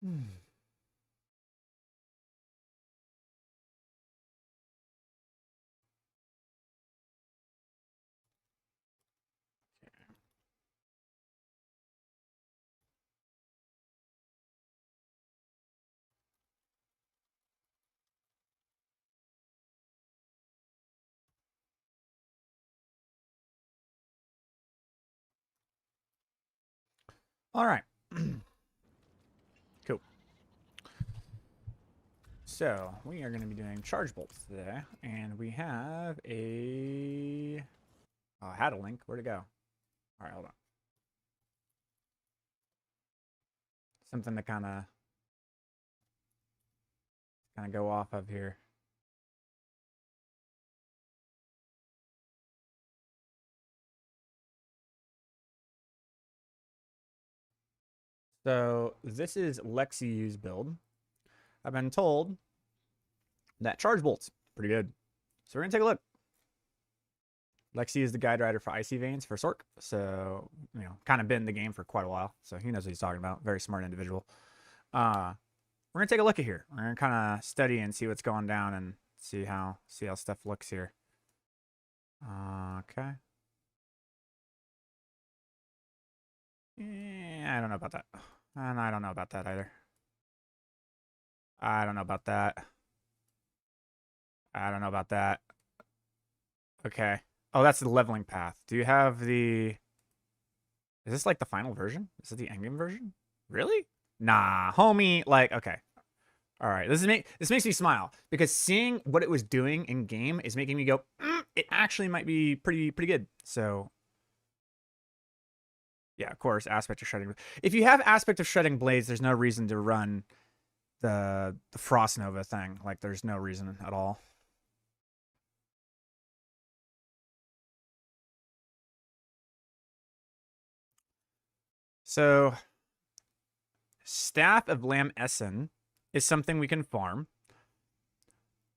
Hmm. All right. Cool. So we are going to be doing charge bolts today, and we have a. Oh, I had a link. Where'd it go? All right, hold on. Something to kind of go off of here. So this is Lexiu's build. I've been told that charge bolts pretty good, so we're gonna take a look. Lexi is the guide rider for Icy Veins for Sorc, so kind of been in the game for quite a while, so he knows what he's talking about. Very smart individual. We're gonna take a look at here. We're gonna kind of study and see what's going down and see how stuff looks here. Okay. I don't know about that, and I don't know about that either. I don't know about that. I don't know about that. Okay. Oh, that's the leveling path. Do you have the? Is this like the final version? Is it the endgame version? Really? Nah, homie. Like, okay. All right. This makes me smile because seeing what it was doing in game is making me go, it actually might be pretty good. So, yeah, of course, aspect of shredding. If you have aspect of shredding blades, there's no reason to run the Frost Nova thing. Like, there's no reason at all. So, Staff of Lamb Essen is something we can farm.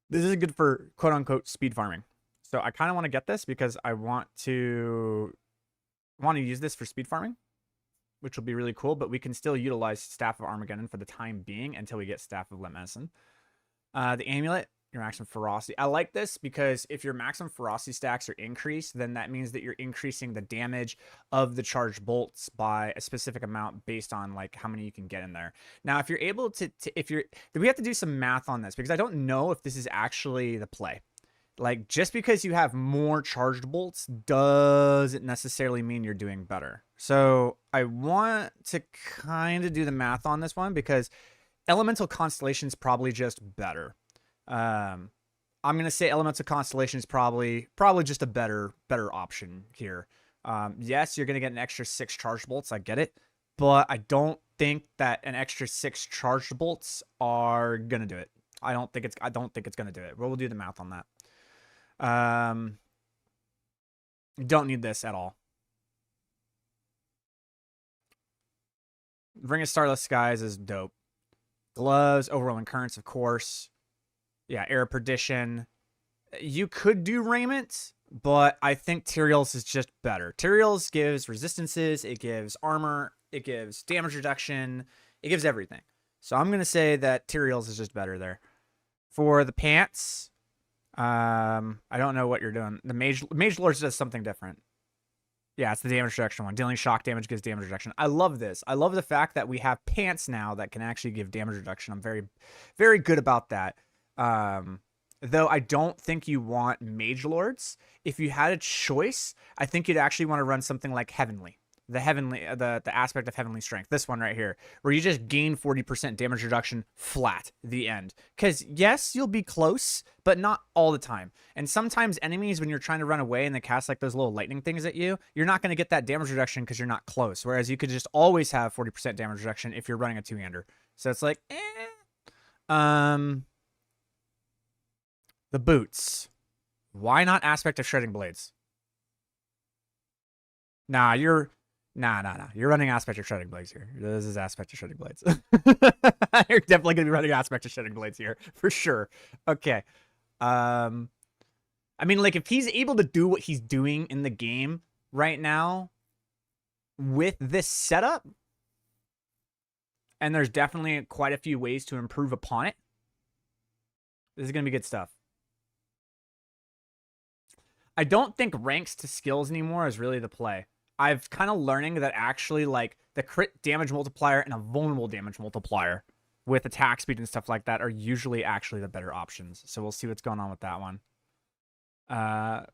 This is good for quote unquote speed farming. So I kind of want to get this because I want to use this for speed farming, which will be really cool. But we can still utilize Staff of Armageddon for the time being until we get Staff of Lamb Essen. The Amulet, your maximum ferocity. I like this because if your maximum ferocity stacks are increased, then that means that you're increasing the damage of the charged bolts by a specific amount based on like how many you can get in there. Now, if you're able to we have to do some math on this because I don't know if this is actually the play. Like, just because you have more charged bolts doesn't necessarily mean you're doing better. So I want to kind of do the math on this one because Elemental Constellation is probably just better. I'm gonna say Elemental Constellation is probably just a better option here. Yes, you're gonna get an extra 6 charged bolts. I get it, but I don't think that an extra 6 charged bolts are gonna do it. I don't think it's gonna do it. We'll do the math on that. You don't need this at all. Ring of Starless Skies is dope. Gloves, Overwhelming Currents, of course. Yeah, Air of Perdition. You could do Raiment, but I think Tyrael's is just better. Tyrael's gives resistances, it gives armor, it gives damage reduction, it gives everything. So I'm going to say that Tyrael's is just better there. For the pants, I don't know what you're doing. The Mage Lord does something different. Yeah, it's the damage reduction one. Dealing shock damage gives damage reduction. I love this. I love the fact that we have pants now that can actually give damage reduction. I'm very good about that. Though I don't think you want Mage Lords. If you had a choice, I think you'd actually want to run something like Heavenly. The aspect of Heavenly Strength. This one right here, where you just gain 40% damage reduction flat, the end. Because yes, you'll be close, but not all the time. And sometimes enemies, when you're trying to run away and they cast like those little lightning things at you, you're not going to get that damage reduction because you're not close. Whereas you could just always have 40% damage reduction if you're running a two-hander. So it's like, the boots. Why not aspect of shredding blades? Nah, you're You're running aspect of shredding blades here. This is aspect of shredding blades. You're definitely gonna be running aspect of shredding blades here for sure. Okay. I mean, like if he's able to do what he's doing in the game right now with this setup, And there's definitely quite a few ways to improve upon it. This is going to be good stuff. I don't think ranks to skills anymore is really the play. I've kind of learning that actually like the crit damage multiplier and a vulnerable damage multiplier with attack speed and stuff like that are usually actually the better options. So we'll see what's going on with that one.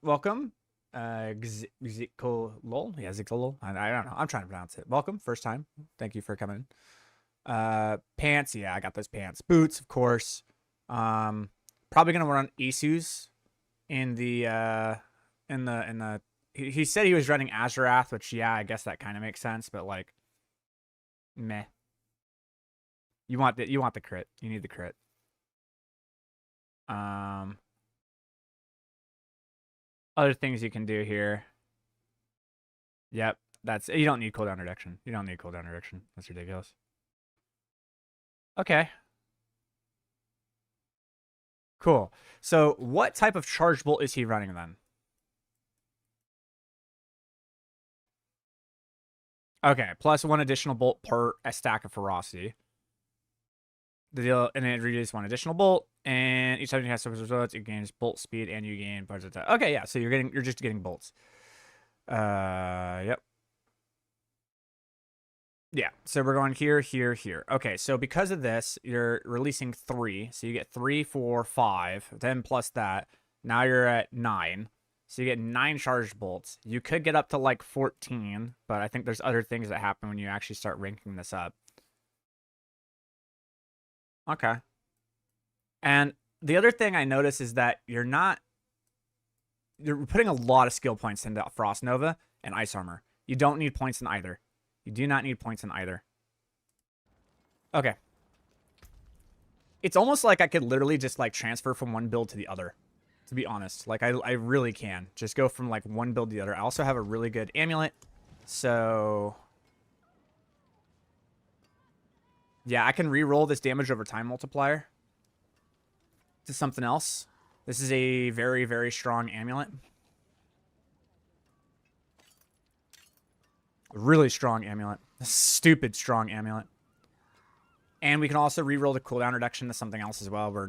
Welcome. Xikolol. Yeah, Xikolol. I don't know. I'm trying to pronounce it. Welcome. First time. Thank you for coming in. Pants. Yeah, I got those pants. Boots, of course. Probably gonna run Isu's in the he said he was running Azurath, which yeah, I guess that kind of makes sense, but like meh. You want the crit. You need the crit. Other things you can do here. Yep, you don't need cooldown reduction. You don't need cooldown reduction. That's ridiculous. Okay. Cool. So what type of charge bolt is he running then? Okay, plus 1 additional bolt per a stack of ferocity. The deal, and it reduces 1 additional bolt, and each time you have some results, it gains bolt speed, and you gain parts of that. Okay, yeah, so you're just getting bolts. Yep. Yeah, so we're going here, here, here. Okay, so because of this, you're releasing 3, so you get 3, 4, 5, then plus that. Now you're at 9. So you get 9 charged bolts. You could get up to like 14, but I think there's other things that happen when you actually start ranking this up. Okay. And the other thing I notice is that you're putting a lot of skill points into Frost Nova and Ice Armor. You don't need points in either. You do not need points in either. Okay. It's almost like I could literally just like transfer from one build to the other. To be honest, like I really can just go from like one build to the other. I also have a really good amulet, so yeah, I can re-roll this damage over time multiplier to something else. This is a very, very strong amulet. Really strong amulet. Stupid strong amulet. And we can also re-roll the cooldown reduction to something else as well. We're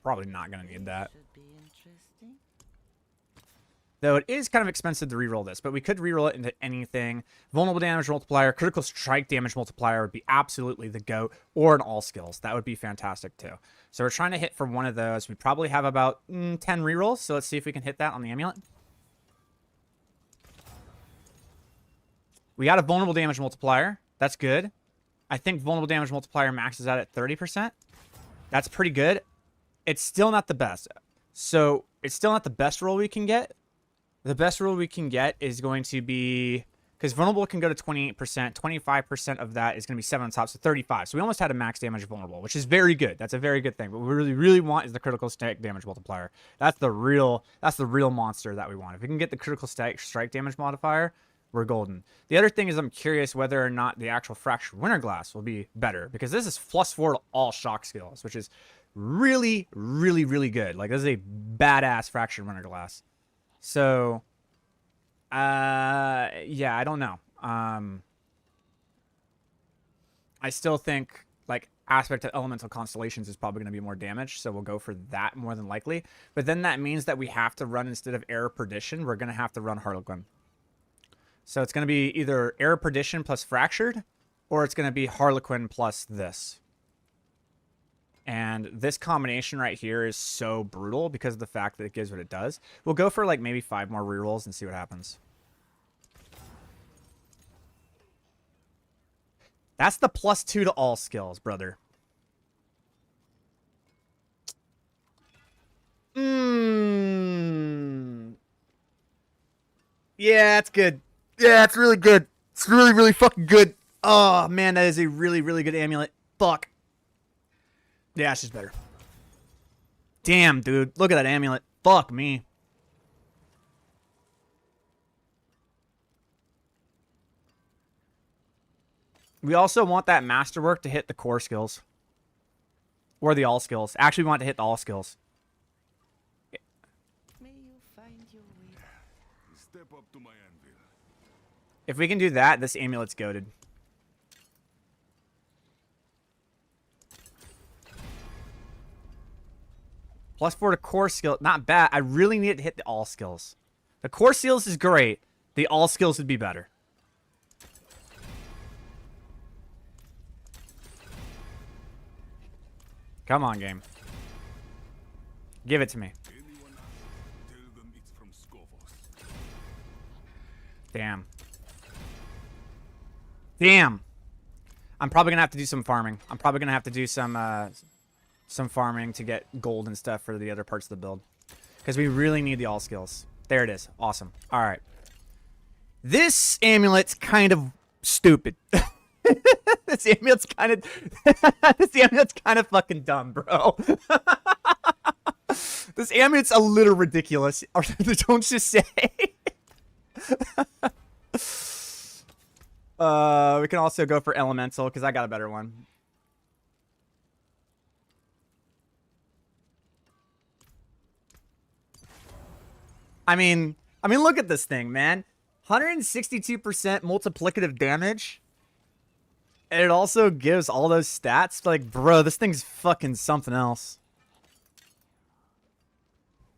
probably not going to need that. Though it is kind of expensive to reroll this, but we could reroll it into anything. Vulnerable damage multiplier, critical strike damage multiplier would be absolutely the GOAT, or an all skills. That would be fantastic too. So we're trying to hit for one of those. We probably have about 10 rerolls, so let's see if we can hit that on the amulet. We got a vulnerable damage multiplier. That's good. I think vulnerable damage multiplier maxes out at 30%. That's pretty good. It's still not the best. So it's still not the best roll we can get. The best roll we can get is going to be, because vulnerable can go to 28%. 25% of that is going to be 7 on top, so 35. So we almost had a max damage vulnerable, which is very good. That's a very good thing. But what we really, really want is the critical strike damage multiplier. That's the real monster that we want. If we can get the critical strike damage modifier, we're golden. The other thing is I'm curious whether or not the actual fractured winterglass will be better, because this is +4 to all shock skills, which is really, really, really good. Like, this is a badass fractured winterglass. So, yeah, I don't know. I still think, like, aspect of elemental constellations is probably going to be more damage, so we'll go for that more than likely. But then that means that we have to run, instead of Air of Perdition, we're going to have to run Harlequin. So it's going to be either Air of Perdition plus Fractured, or it's going to be Harlequin plus this. And this combination right here is so brutal because of the fact that it gives what it does. We'll go for like maybe 5 more rerolls and see what happens. That's the +2 to all skills, brother. Yeah, it's good. Yeah, it's really good. It's really, really fucking good. Oh, man, that is a really, really good amulet. Fuck. Yeah, it's just better. Damn, dude. Look at that amulet. Fuck me. We also want that masterwork to hit the core skills. Or the all skills. Actually, we want to hit the all skills. May you find your way. Step up to my anvil. If we can do that, this amulet's goated. +4 to core skill. Not bad. I really need it to hit the all skills. The core skills is great. The all skills would be better. Come on, game. Give it to me. Anyone ask, tell them it's from Skovos. Damn. Damn. I'm probably gonna have to do some farming. I'm probably gonna have to do some farming to get gold and stuff for the other parts of the build, because we really need the all skills. There it is. Awesome. All right. This amulet's kind of stupid. This amulet's kind of fucking dumb, bro. This amulet's a little ridiculous. Don't you say? We can also go for elemental because I got a better one. I mean, look at this thing, man. 162% multiplicative damage. And it also gives all those stats. Like, bro, this thing's fucking something else.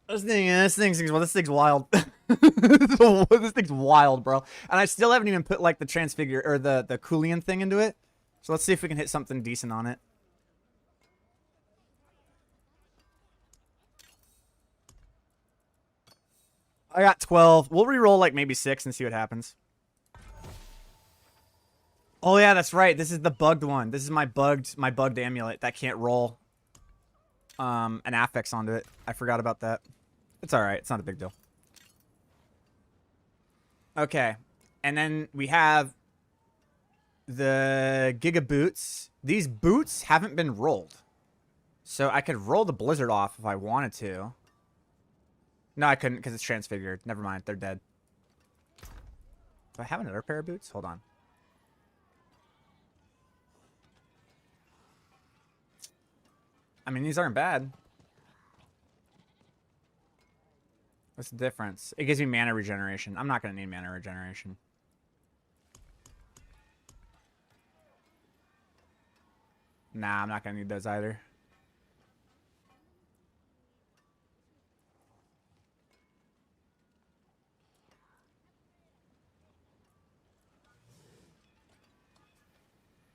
This thing's wild. This thing's wild, bro. And I still haven't even put like the transfigure or the Coolian thing into it. So let's see if we can hit something decent on it. I got 12. We'll re-roll like maybe 6 and see what happens. Oh yeah, that's right. This is the bugged one. This is my bugged amulet that can't roll an affix onto it. I forgot about that. It's all right. It's not a big deal. Okay. And then we have the Giga Boots. These boots haven't been rolled. So I could roll the Blizzard off if I wanted to. No, I couldn't because it's transfigured. Never mind. They're dead. Do I have another pair of boots? Hold on. I mean, these aren't bad. What's the difference? It gives me mana regeneration. I'm not going to need mana regeneration. Nah, I'm not going to need those either.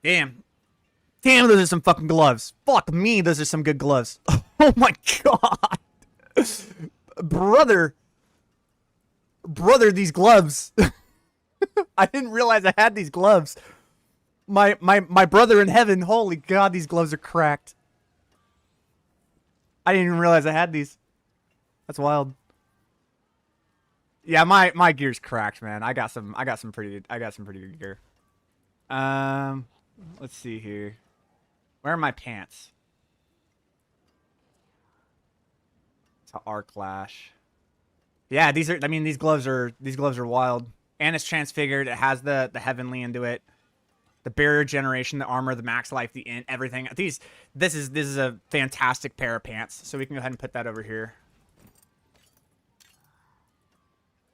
Damn. Damn, those are some fucking gloves. Fuck me, those are some good gloves. Oh my god. Brother, these gloves. I didn't realize I had these gloves. My brother in heaven, holy god, these gloves are cracked. I didn't even realize I had these. That's wild. Yeah, my gear's cracked, man. I got some pretty good gear. Let's see here. Where are my pants? It's an arc lash. Yeah, these gloves are wild. And it's transfigured. It has the heavenly into it. The barrier generation, the armor, the max life, the int, everything. This is a fantastic pair of pants. So we can go ahead and put that over here.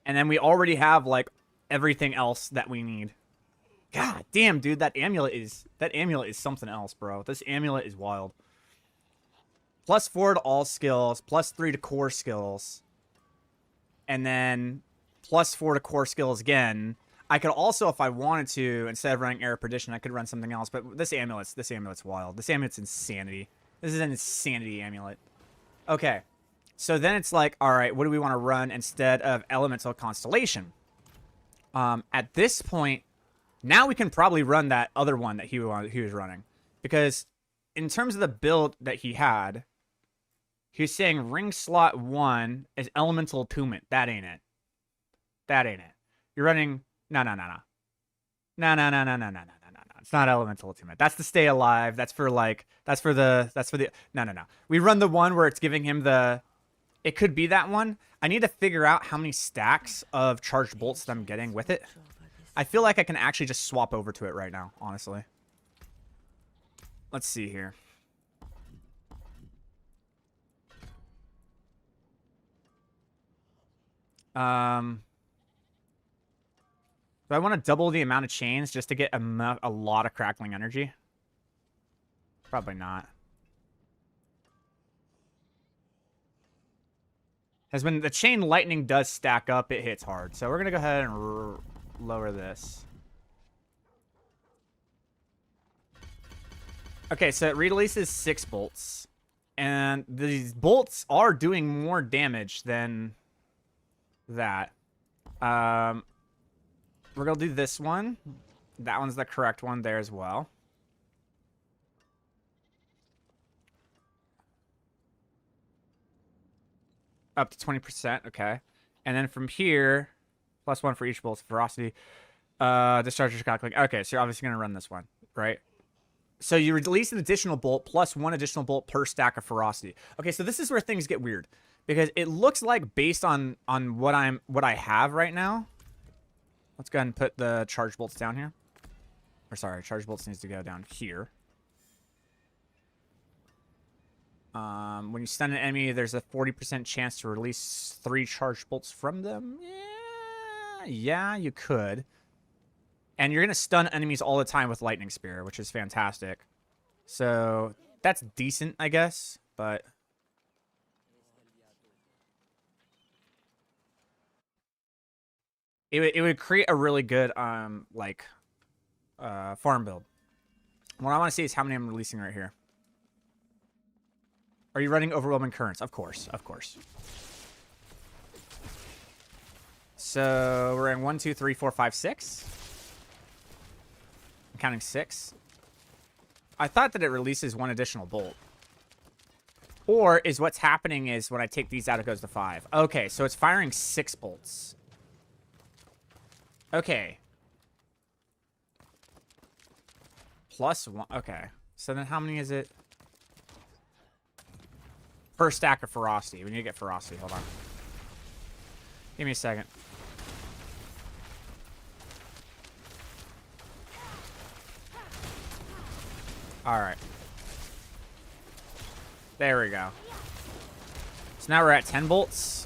And then we already have like everything else that we need. God damn, dude, that amulet is something else, bro. This amulet is wild. +4 to all skills, +3 to core skills, and then +4 to core skills again. I could also, if I wanted to, instead of running Air Perdition, I could run something else. But this amulet's wild. This amulet's insanity. This is an insanity amulet. Okay, so then it's like, all right, what do we want to run instead of Elemental Constellation? At this point. Now we can probably run that other one that he was running. Because in terms of the build that he had, he was saying ring slot 1 is elemental attunement. That ain't it. That ain't it. You're running... No. It's not elemental attunement. That's the stay alive. That's for the... No. We run the one where it's giving him the... It could be that one. I need to figure out how many stacks of charged bolts that I'm getting with it. I feel like I can actually just swap over to it right now, honestly. Let's see here. Do I want to double the amount of chains just to get a lot of crackling energy? Probably not. Because when the chain lightning does stack up, it hits hard. So we're going to go ahead and lower this. Okay, so it releases 6 bolts. And these bolts are doing more damage than that. We're going to do this one. That one's the correct one there as well. Up to 20%, okay. And then from here, +1 for each bolt's ferocity. Discharge your calculating. Okay, so you're obviously going to run this one, right? So you release an additional bolt plus 1 additional bolt per stack of ferocity. Okay, so this is where things get weird. Because it looks like based on what I have right now. Let's go ahead and put the charge bolts down here. Or sorry, charge bolts needs to go down here. When you stun an enemy, there's a 40% chance to release 3 charged bolts from them. Yeah, you could. And you're going to stun enemies all the time with Lightning Spear, which is fantastic. So, that's decent, I guess. But it would create a really good, farm build. What I want to see is how many I'm releasing right here. Are you running Overwhelming Currents? Of course, of course. So we're in 1, 2, 3, 4, 5, 6. I'm counting 6. I thought that it releases 1 additional bolt. Or is what's happening is when I take these out, it goes to 5. Okay, so it's firing 6 bolts. Okay. +1. Okay. So then how many is it? Per stack of ferocity. We need to get ferocity. Hold on. Give me a second. Alright. There we go. So now we're at 10 bolts.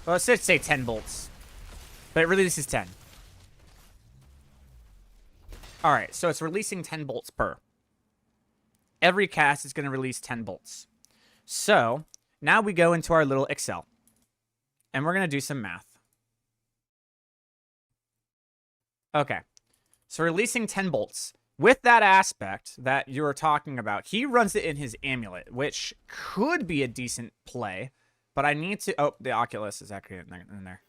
Well, let's just say 10 bolts. But it releases 10. Alright, so it's releasing 10 bolts per. Every cast is going to release 10 bolts. So, now we go into our little Excel. And we're going to do some math. Okay. So, releasing 10 bolts. With that aspect that you were talking about, he runs it in his Amulet, which could be a decent play. But I need to... Oh, the Oculus is actually in there.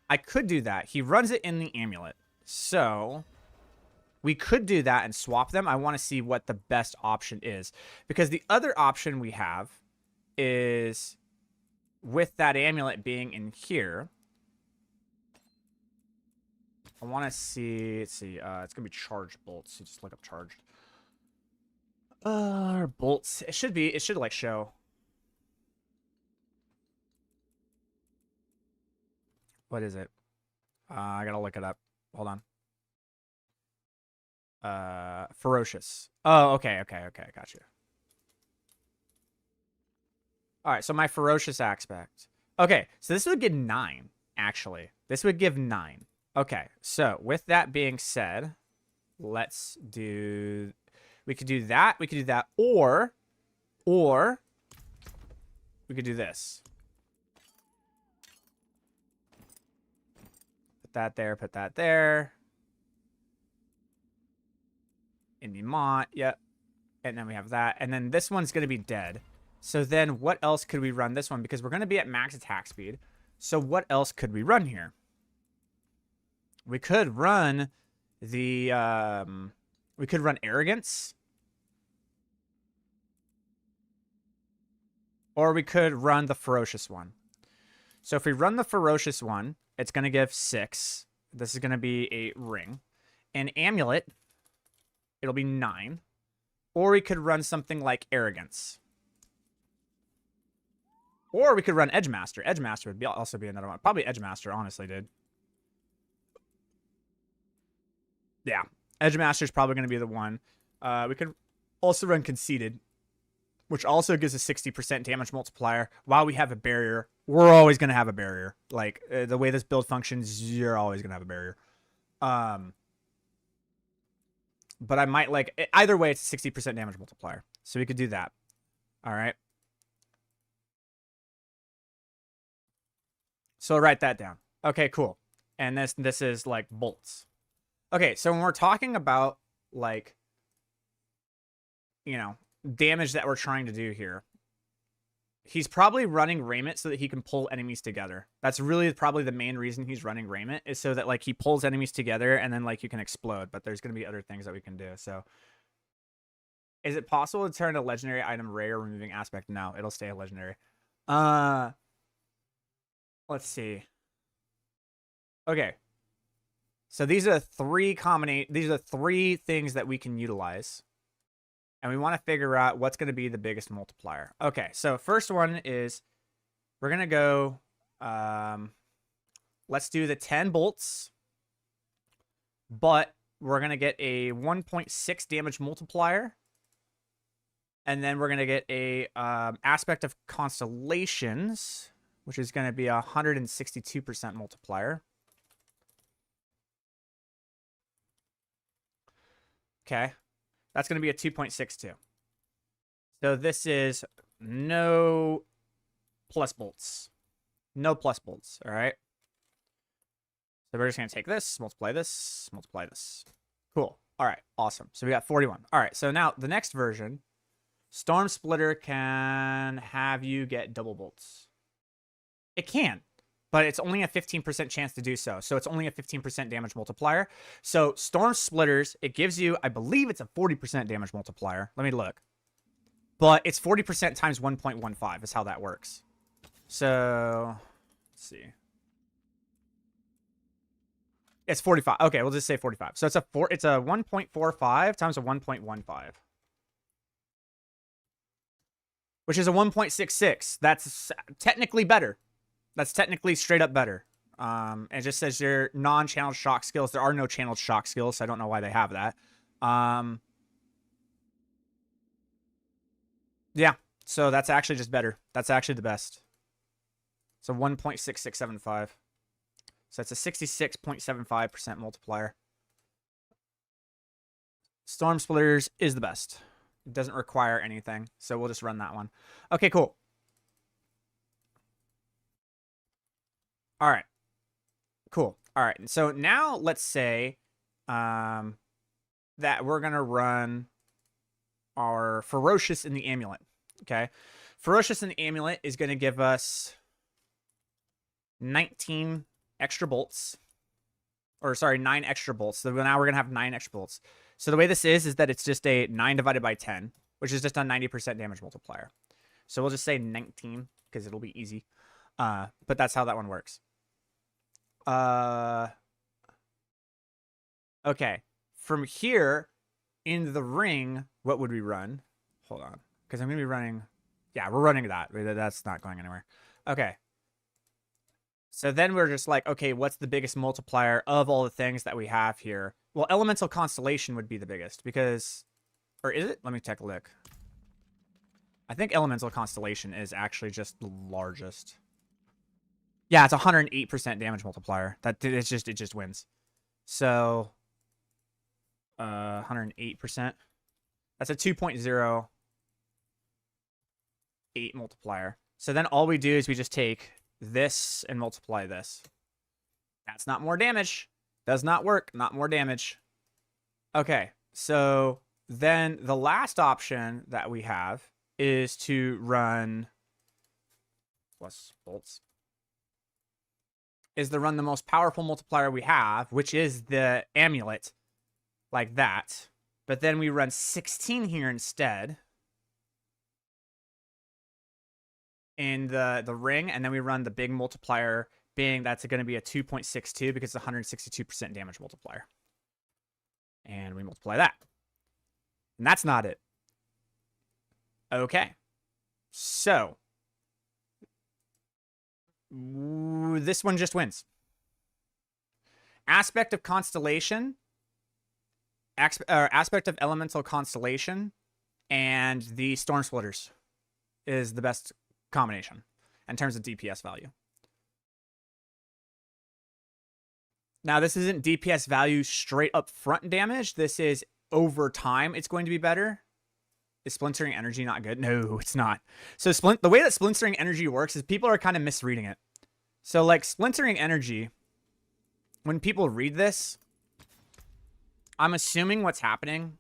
I could do that. He runs it in the Amulet. So... we could do that and swap them. I want to see what the best option is. Because the other option we have is with that amulet being in here. I want to see... let's see. It's going to be charged bolts. So just look up charged. Bolts. It should be... it should, like, show. What is it? I got to look it up. Hold on. Ferocious. Oh, okay, got you. Alright, so my ferocious aspect. Okay, so this would give 9, actually. This would give 9. Okay, so with that being said, let's do... we could do that, or we could do this. Put that there, put that there. Indie Mont, yep. And then we have that. And then this one's going to be dead. So then what else could we run this one? Because we're going to be at max attack speed. So what else could we run here? We could run the... we could run Arrogance. Or we could run the Ferocious one. So if we run the Ferocious one, it's going to give 6. This is going to be a ring. An Amulet... it'll be 9. Or we could run something like Arrogance. Or we could run Edgemaster. Edgemaster would also be another one. Probably Edgemaster, honestly, dude. Yeah. Edgemaster is probably going to be the one. We could also run Conceited, which also gives a 60% damage multiplier. While we have a barrier, we're always going to have a barrier. Like, the way this build functions, you're always going to have a barrier. but I might like either way. It's a 60% damage multiplier, so we could do that. All right. So I'll write that down. Okay, cool. And this is like bolts. Okay, so when we're talking about like, you know, damage that we're trying to do here, he's probably running Raiment so that he can pull enemies together. That's really probably the main reason he's running Raiment, is so that like he pulls enemies together and then like you can explode. But there's gonna be other things that we can do. So, is it possible to turn a legendary item rare, removing aspect? No, it'll stay a legendary. Let's see. Okay. So these are these are three things that we can utilize. And we want to figure out what's going to be the biggest multiplier. Okay, so first one is we're going to go, let's do the 10 bolts, but we're going to get a 1.6 damage multiplier. And then we're going to get a aspect of constellations, which is going to be a 162% multiplier. Okay. That's going to be a 2.62. So this is no plus bolts. No plus bolts, all right? So we're just going to take this, multiply this, multiply this. Cool. All right, awesome. So we got 41. All right, so now the next version, Storm Splitter can have you get double bolts. It can, but it's only a 15% chance to do so. So it's only a 15% damage multiplier. So Storm Splitters, it gives you, I believe it's a 40% damage multiplier. Let me look. But it's 40% times 1.15 is how that works. So, let's see. It's 45. Okay, we'll just say 45. So it's a 1.45 times a 1.15. Which is a 1.66. That's technically better. That's technically straight up better. It just says your non-channeled shock skills. There are no channeled shock skills, so I don't know why they have that. Yeah, so that's actually just better. That's actually the best. So 1.6675. So it's a 66.75% multiplier. Storm Splitters is the best. It doesn't require anything, so we'll just run that one. Okay, cool. All right. Cool. All right. So now let's say that we're going to run our Ferocious in the Amulet. Okay. Ferocious in the Amulet is going to give us 19 extra bolts. Or sorry, 9 extra bolts. So now we're going to have 9 extra bolts. So the way this is that it's just a 9 divided by 10, which is just a 90% damage multiplier. So we'll just say 19 because it'll be easy. But that's how that one works. Okay. From here in the ring, what would we run? Hold on. Because I'm going to be running. Yeah, we're running that. That's not going anywhere. Okay. So then we're just like, okay, what's the biggest multiplier of all the things that we have here? Well, Elemental Constellation would be the biggest because, or is it? Let me take a look. I think Elemental Constellation is actually just the largest. Yeah, it's 108% damage multiplier. It just wins. So 108%. That's a 2.08 multiplier. So then all we do is we just take this and multiply this. That's not more damage. Does not work. Not more damage. Okay, so then the last option that we have is to run plus bolts. Is to run the most powerful multiplier we have, which is the Amulet, like that. But then we run 16 here instead in the ring, and then we run the big multiplier, being that's going to be a 2.62 because it's 162% damage multiplier. And we multiply that. And that's not it. Okay. So this one just wins. Aspect of Constellation, aspect of Elemental Constellation, and the Storm Splitters is the best combination in terms of DPS value. Now, this isn't DPS value straight up front damage. This is over time it's going to be better. Is splintering energy not good? No, it's not. So the way that splintering energy works is people are kind of misreading it. So like splintering energy, when people read this, I'm assuming what's happening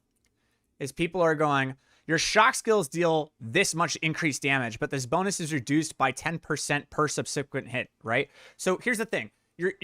is people are going, your shock skills deal this much increased damage, but this bonus is reduced by 10% per subsequent hit, right? So here's the thing.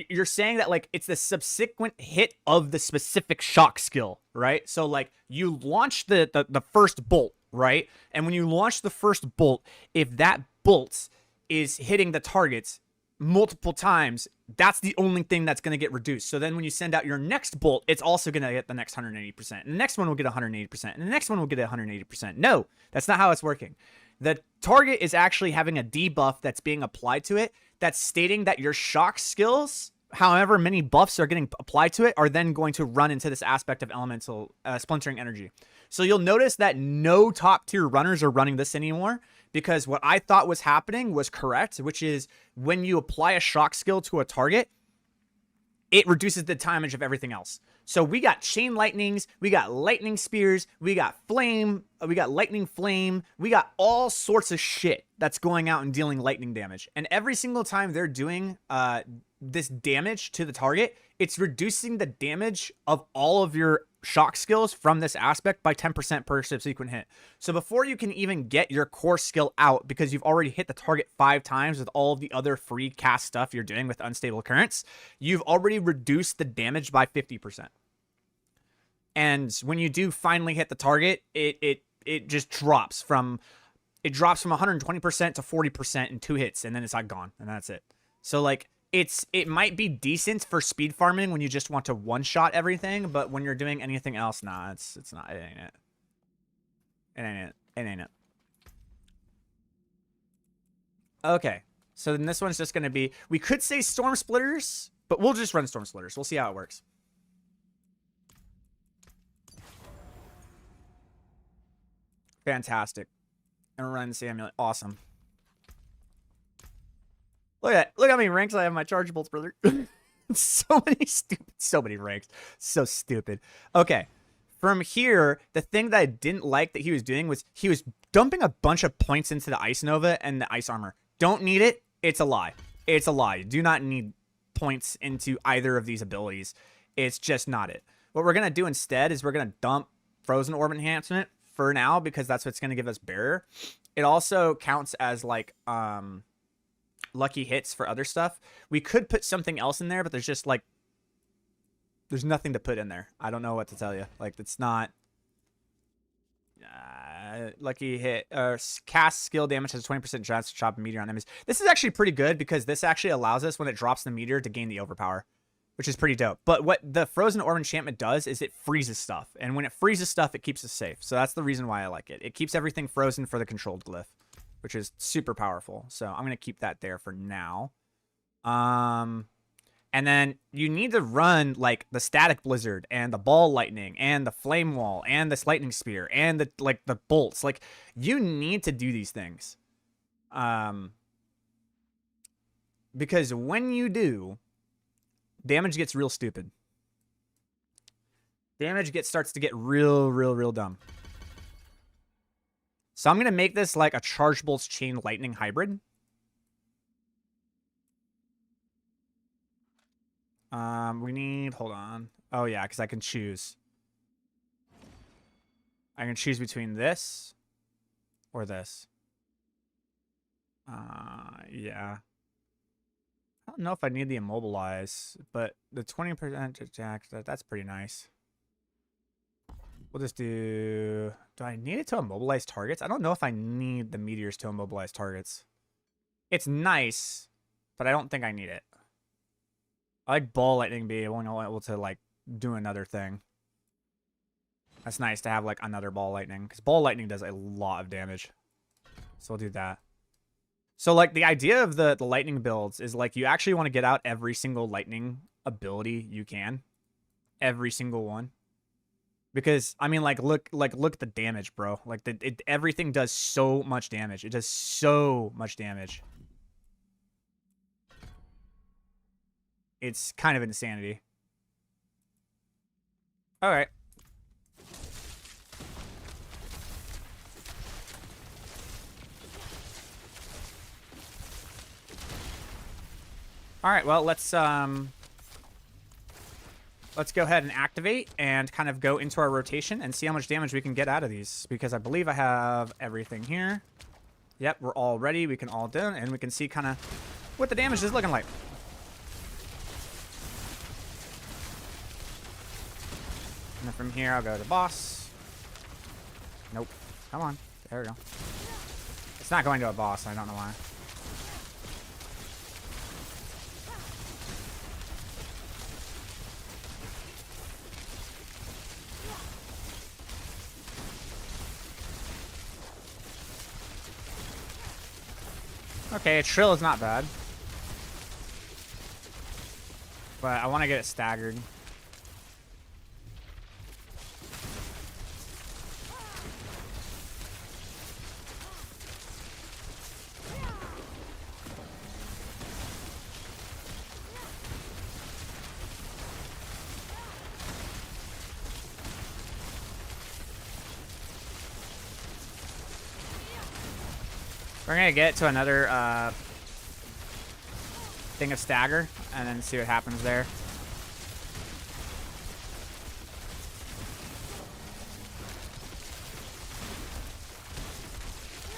You're saying that like it's the subsequent hit of the specific shock skill, right? So like you launch the first bolt, right? And when you launch the first bolt, if that bolt is hitting the targets multiple times, that's the only thing that's going to get reduced. So then when you send out your next bolt, it's also going to get the next 180%. And the next one will get 180%. And the next one will get 180%. No, that's not how it's working. The target is actually having a debuff that's being applied to it that's stating that your shock skills, however many buffs are getting applied to it, are then going to run into this aspect of elemental splintering energy. So you'll notice that no top tier runners are running this anymore, because what I thought was happening was correct, which is when you apply a shock skill to a target, it reduces the damage of everything else. So we got chain lightnings, we got lightning spears, we got flame, we got lightning flame, we got all sorts of shit that's going out and dealing lightning damage. And every single time they're doing this damage to the target, it's reducing the damage of all of your shock skills from this aspect by 10% per subsequent hit. So before you can even get your core skill out, because you've already hit the target 5 times with all of the other free cast stuff you're doing with unstable currents, you've already reduced the damage by 50%. And when you do finally hit the target, it just drops from 120% to 40% in 2 hits, and then it's like gone, and that's it. So like it might be decent for speed farming when you just want to one-shot everything, but when you're doing anything else, nah, it's not. It ain't it. It ain't it. It ain't it. Okay, so then this one's just gonna be. We could say storm splitters, but we'll just run storm splitters. We'll see how it works. Fantastic. And run the amulet. Awesome. Look how many ranks I have in my chargeables, brother. So many ranks. So stupid. Okay. From here, the thing that I didn't like that he was doing was he was dumping a bunch of points into the ice nova and the ice armor. Don't need it. It's a lie. It's a lie. You do not need points into either of these abilities. It's just not it. What we're going to do instead is we're going to dump frozen orb enhancement for now, because that's what's going to give us barrier. It also counts as like lucky hits for other stuff. We could put something else in there, but there's just like there's nothing to put in there. I don't know what to tell you. Like it's not lucky hit cast skill damage has a 20% chance to chop a meteor on enemies. This is actually pretty good because this actually allows us when it drops the meteor to gain the overpower, which is pretty dope. But what the frozen orb enchantment does is it freezes stuff, and when it freezes stuff, it keeps us safe. So that's the reason why I like it. It keeps everything frozen for the controlled glyph, which is super powerful. So I'm going to keep that there for now. And then you need to run like the static blizzard and the ball lightning and the flame wall and this lightning spear and the bolts. Like you need to do these things. Because when you do, damage gets real stupid. Starts to get real dumb. So I'm going to make this like a Charge Bolts Chain Lightning hybrid. We need, hold on. Oh yeah, because I can choose. I can choose between this or this. Yeah. I don't know if I need the immobilize, but the 20% attack, that's pretty nice. We'll just do I need it to immobilize targets? I don't know if I need the meteors to immobilize targets. It's nice, but I don't think I need it. I like ball lightning being able to like do another thing. That's nice to have like another ball lightning, because ball lightning does a lot of damage. So we'll do that. So like the idea of the lightning builds is like you actually want to get out every single lightning ability you can. Every single one. Because I mean like look at the damage, bro. Like everything does so much damage. It does so much damage. It's kind of insanity. All right. All right, well, let's go ahead and activate and kind of go into our rotation and see how much damage we can get out of these, because I believe I have everything here. Yep, we're all ready. We can all do it, and we can see kind of what the damage is looking like. And then from here, I'll go to boss. Nope. Come on. There we go. It's not going to a boss. I don't know why. Okay, a trill is not bad. But I want to get it staggered. We're gonna get to another thing of stagger and then see what happens there.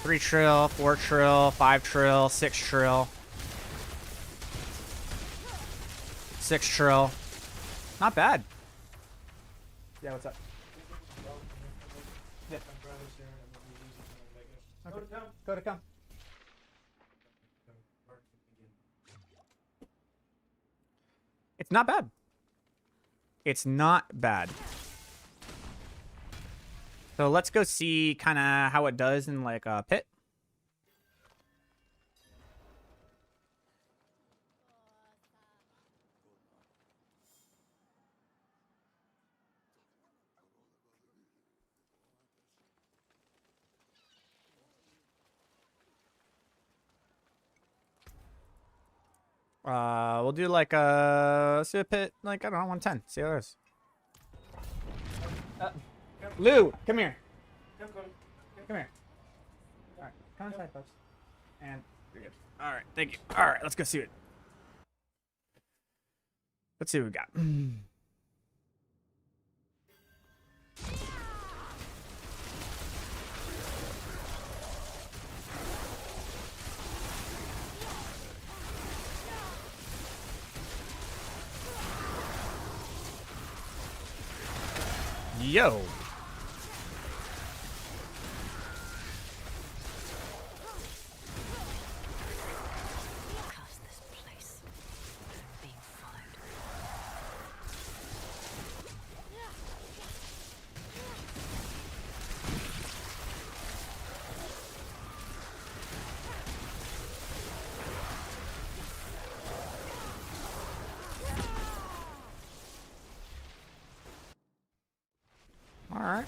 Three trill, 4 trill, 5 trill, 6 trill, 6 trill. Not bad. Yeah, what's up? Yeah. Okay. Go to come. It's not bad. It's not bad. So let's go see kind of how it does in like a pit. We'll do like let's do a pit, like, I don't know, 110. See how it is. Lou, come here. Come here. All right, come inside, folks. And you're good. All right, thank you. All right, let's go see it. Let's see what we got. Yo. Curse this place. I'm being followed. All right.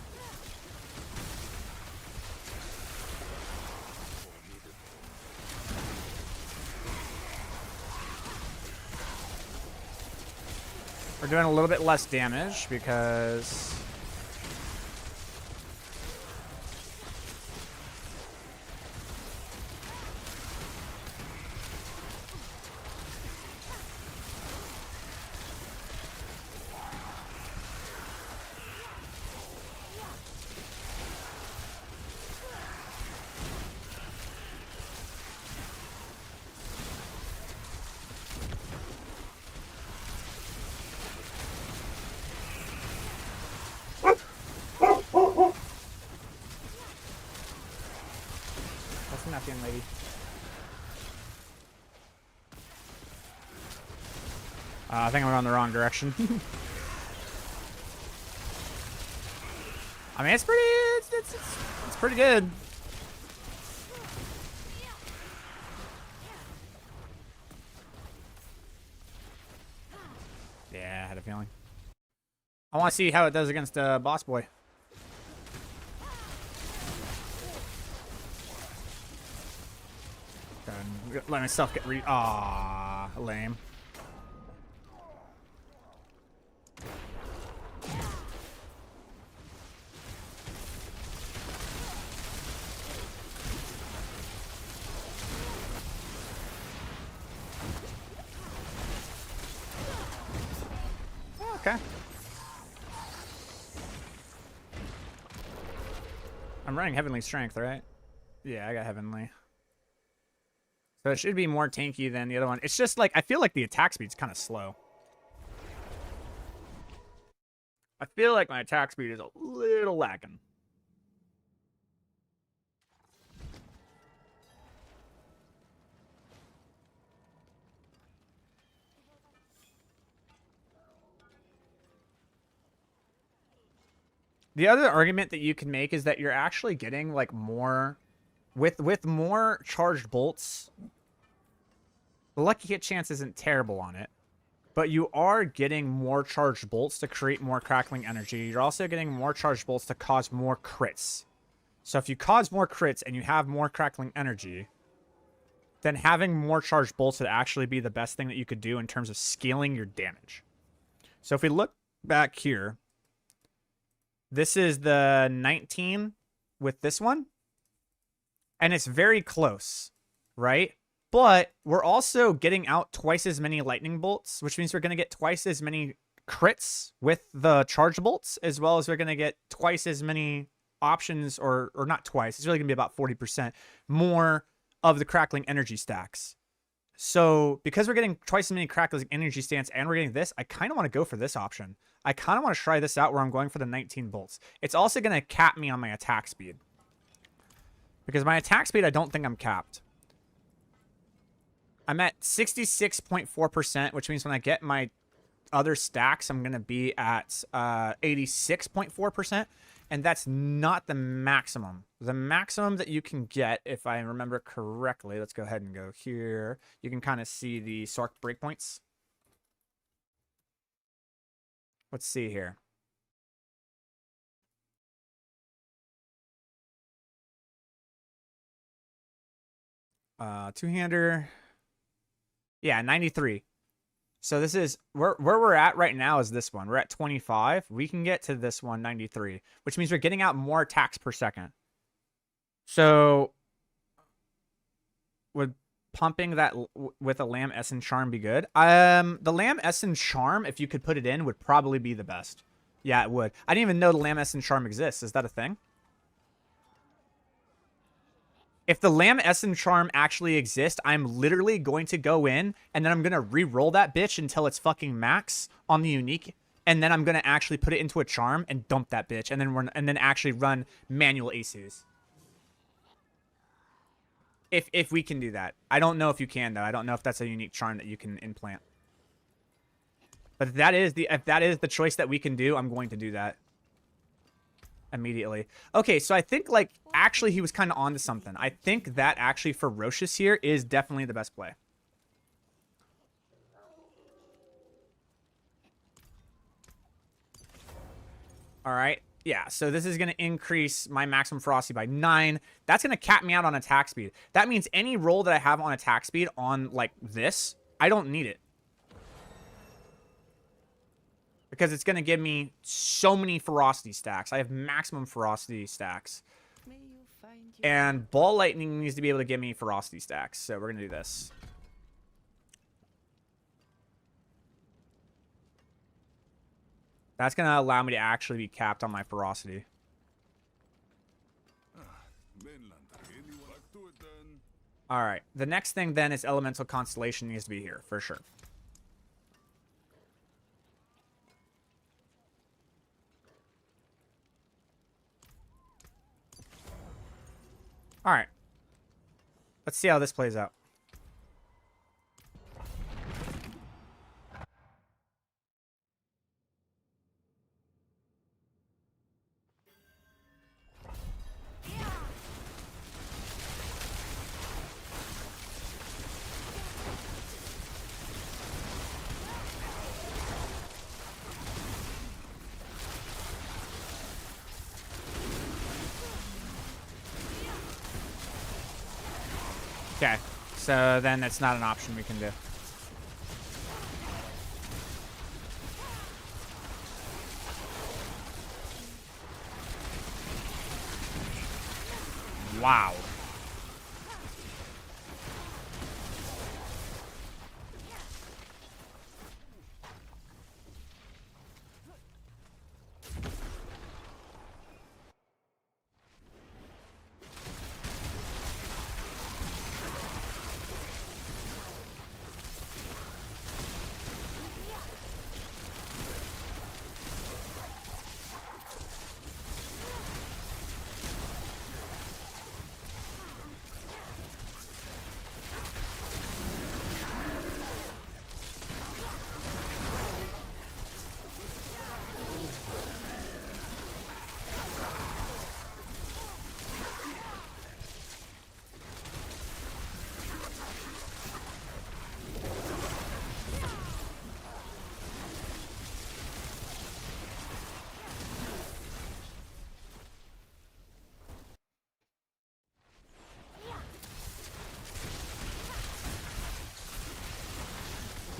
We're doing a little bit less damage because that's enough, young lady. I think I'm going the wrong direction. I mean, it's pretty. It's pretty good. Yeah, I had a feeling. I want to see how it does against Boss Boy. Let myself get Aww, lame. Okay. I'm running Heavenly Strength, right? Yeah, I got Heavenly. So it should be more tanky than the other one. It's just like, I feel like the attack speed's kind of slow. I feel like my attack speed is a little lacking. The other argument that you can make is that you're actually getting like more with more charged bolts. The lucky hit chance isn't terrible on it, but you are getting more charged bolts to create more crackling energy. You're also getting more charged bolts to cause more crits. So if you cause more crits and you have more crackling energy, then having more charged bolts would actually be the best thing that you could do in terms of scaling your damage. So if we look back here, this is the 19 with this one. And it's very close, right? But we're also getting out twice as many lightning bolts, which means we're going to get twice as many crits with the charge bolts, as well as we're going to get twice as many options, or not twice. It's really going to be about 40% more of the crackling energy stacks. So because we're getting twice as many crackling energy stacks and we're getting this, I kind of want to go for this option. I kind of want to try this out where I'm going for the 19 bolts. It's also going to cap me on my attack speed. Because my attack speed, I don't think I'm capped. I'm at 66.4%, which means when I get my other stacks, I'm going to be at 86.4%. And that's not the maximum. The maximum that you can get, if I remember correctly, let's go ahead and go here. You can kind of see the Sorc breakpoints. Let's see here. Two-hander. Yeah, 93. So this is where we're at right now is this one. We're at 25. We can get to this one, 93, which means we're getting out more attacks per second. So would pumping that with a Lamb Essen Charm be good? The Lamb Essen Charm, if you could put it in, would probably be the best. Yeah, it would. I didn't even know the Lamb Essen Charm exists. Is that a thing? If the Lamb Essen Charm actually exists, I'm literally going to go in and then I'm going to re-roll that bitch until it's fucking max on the unique. And then I'm going to actually put it into a charm and dump that bitch. And then actually run manual aces. If we can do that. I don't know if you can, though. I don't know if that's a unique charm that you can implant. But if that is the choice that we can do, I'm going to do that. Immediately. Okay, so I think, like, actually he was kind of onto something. I think that actually Ferocious here is definitely the best play. All right. Yeah, so this is going to increase my maximum ferocity by 9. That's going to cap me out on attack speed. That means any roll that I have on attack speed on, like, this, I don't need it. Because it's going to give me so many ferocity stacks. I have maximum ferocity stacks. And Ball Lightning needs to be able to give me ferocity stacks. So we're going to do this. That's going to allow me to actually be capped on my ferocity. All right. The next thing then is Elemental Constellation needs to be here for sure. All right. Let's see how this plays out. Okay, so then that's not an option we can do. Wow.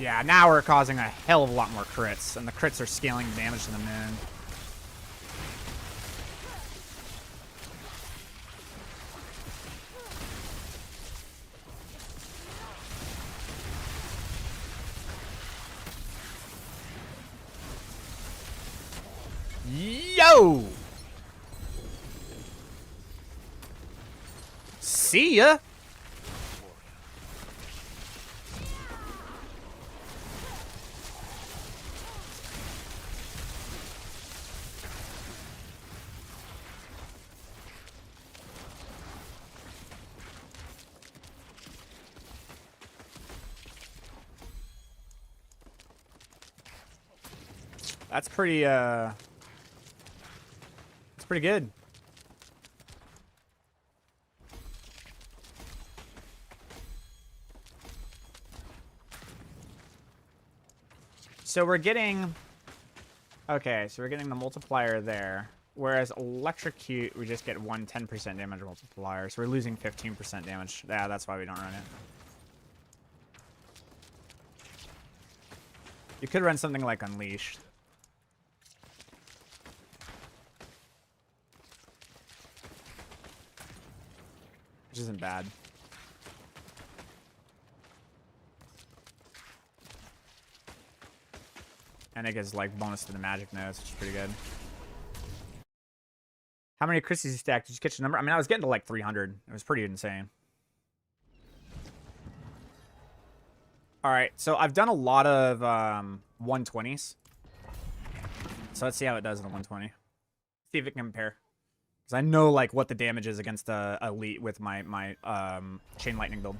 Yeah, now we're causing a hell of a lot more crits, and the crits are scaling damage to the moon. Yo! See ya! That's pretty, that's pretty good. So we're getting... Okay, so we're getting the multiplier there. Whereas electrocute, we just get 10% damage multiplier. So we're losing 15% damage. Yeah, that's why we don't run it. You could run something like Unleashed. Which isn't bad. And it gives like bonus to the magic notes, which is pretty good. How many crits did you stack? Did you catch a number? I mean, I was getting to like 300. It was pretty insane. All right, so I've done a lot of 120s. So let's see how it does in the 120. See if it can compare. Because I know like what the damage is against the elite with my chain lightning build.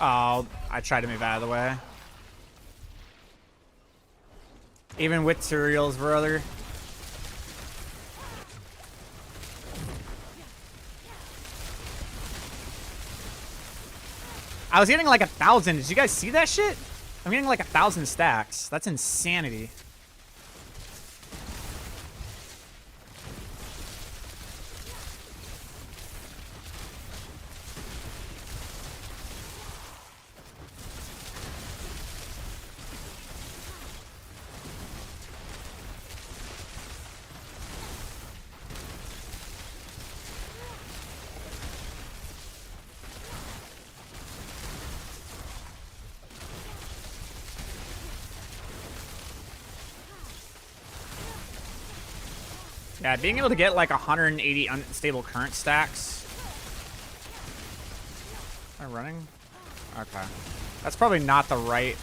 Oh, I tried to move out of the way. Even with cereals, brother. I was getting like 1,000. Did you guys see that shit? I'm getting like 1,000 stacks. That's insanity. Yeah, being able to get like 180 unstable current stacks. Am I running? Okay. That's probably not the right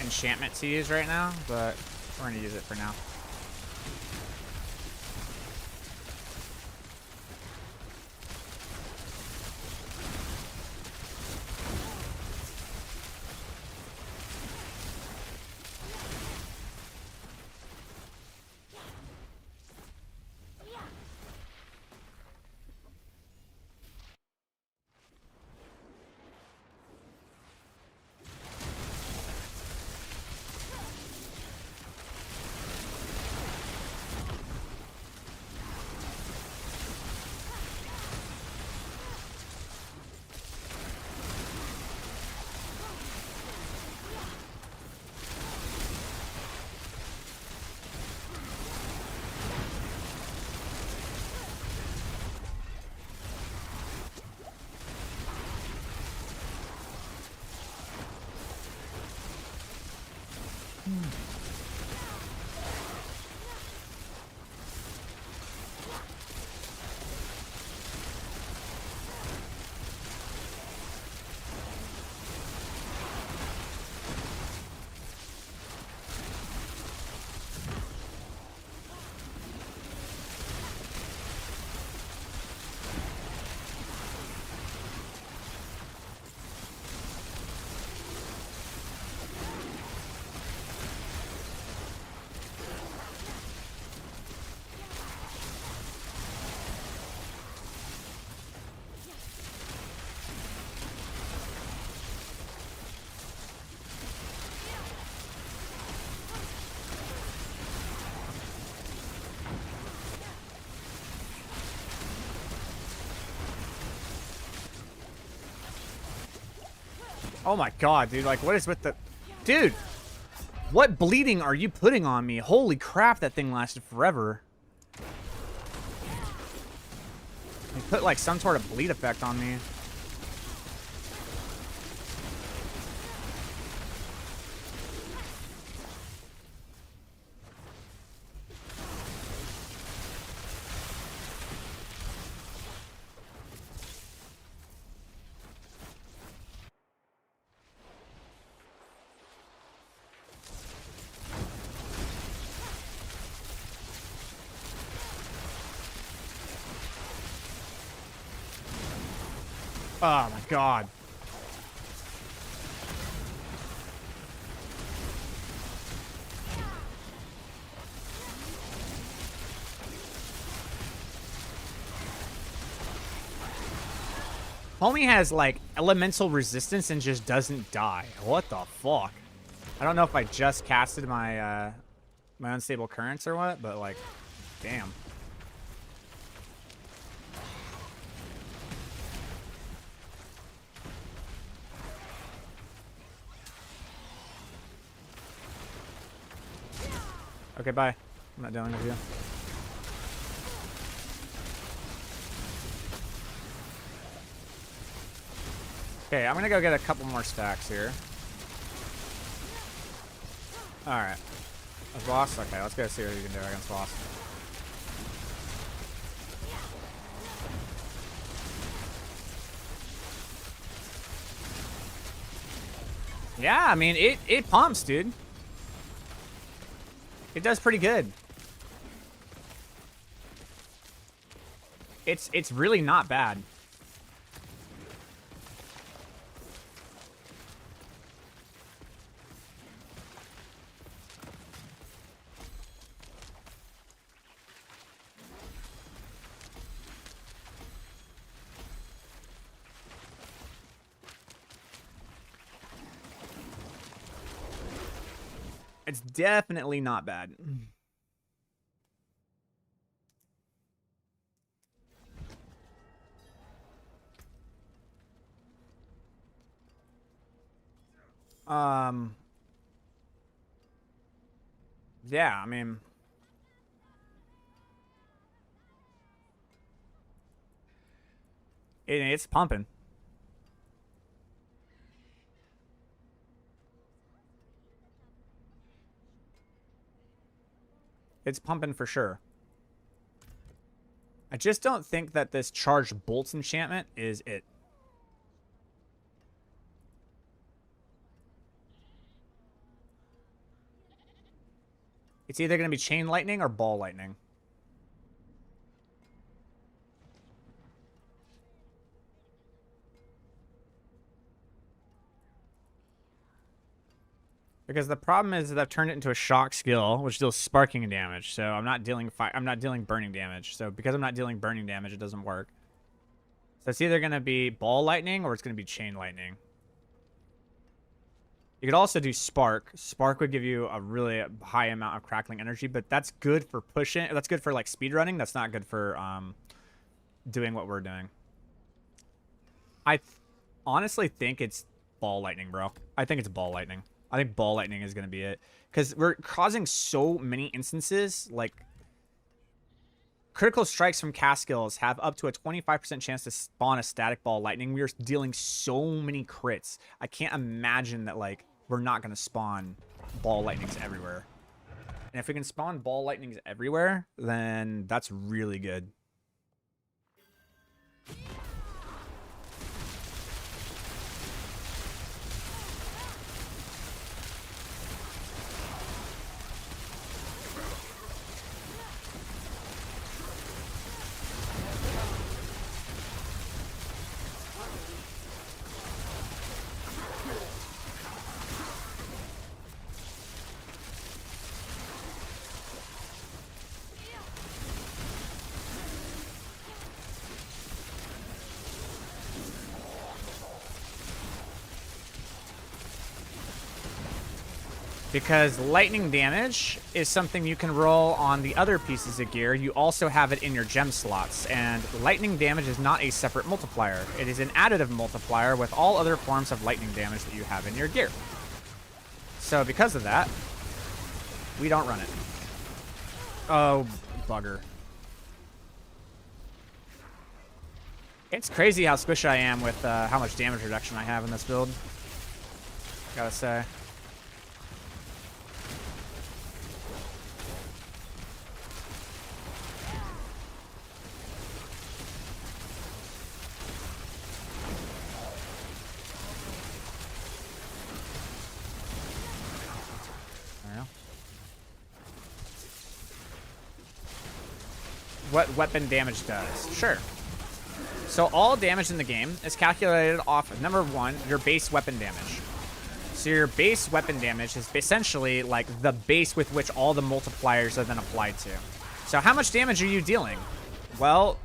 enchantment to use right now, but we're going to use it for now. Oh my god, dude. Like, what is with the... Dude! What bleeding are you putting on me? Holy crap, that thing lasted forever. He put, like, some sort of bleed effect on me. Oh my god. Homie has like elemental resistance and just doesn't die. What the fuck? I don't know if I just casted my my unstable currents or what, but like, damn. Okay, bye. I'm not dealing with you. Okay, I'm gonna go get a couple more stacks here. Alright. A boss? Okay, let's go see what you can do against boss. Yeah, I mean, it pumps, dude. It does pretty good. It's really not bad. It's definitely not bad. Yeah, I mean, it's pumping. It's pumping for sure. I just don't think that this charged bolts enchantment is it. It's either going to be chain lightning or ball lightning. Because the problem is that I've turned it into a shock skill, which deals sparking damage. So I'm not dealing burning damage. So because I'm not dealing burning damage, it doesn't work. So it's either going to be ball lightning or it's going to be chain lightning. You could also do spark. Spark would give you a really high amount of crackling energy, but that's good for pushing. That's good for like speed running. That's not good for doing what we're doing. I honestly think it's ball lightning, bro. I think it's ball lightning. I think ball lightning is going to be it. Because we're causing so many instances. Like, critical strikes from cast skills have up to a 25% chance to spawn a static ball lightning. We are dealing so many crits. I can't imagine that, like, we're not going to spawn ball lightnings everywhere. And if we can spawn ball lightnings everywhere, then that's really good. Because lightning damage is something you can roll on the other pieces of gear. You also have it in your gem slots, and lightning damage is not a separate multiplier. It is an additive multiplier with all other forms of lightning damage that you have in your gear. So because of that, we don't run it. Oh, bugger. It's crazy how squishy I am with how much damage reduction I have in this build. Gotta say. What weapon damage does. Sure. So all damage in the game is calculated off of, number one, your base weapon damage. So your base weapon damage is essentially like the base with which all the multipliers are then applied to. So how much damage are you dealing? Well,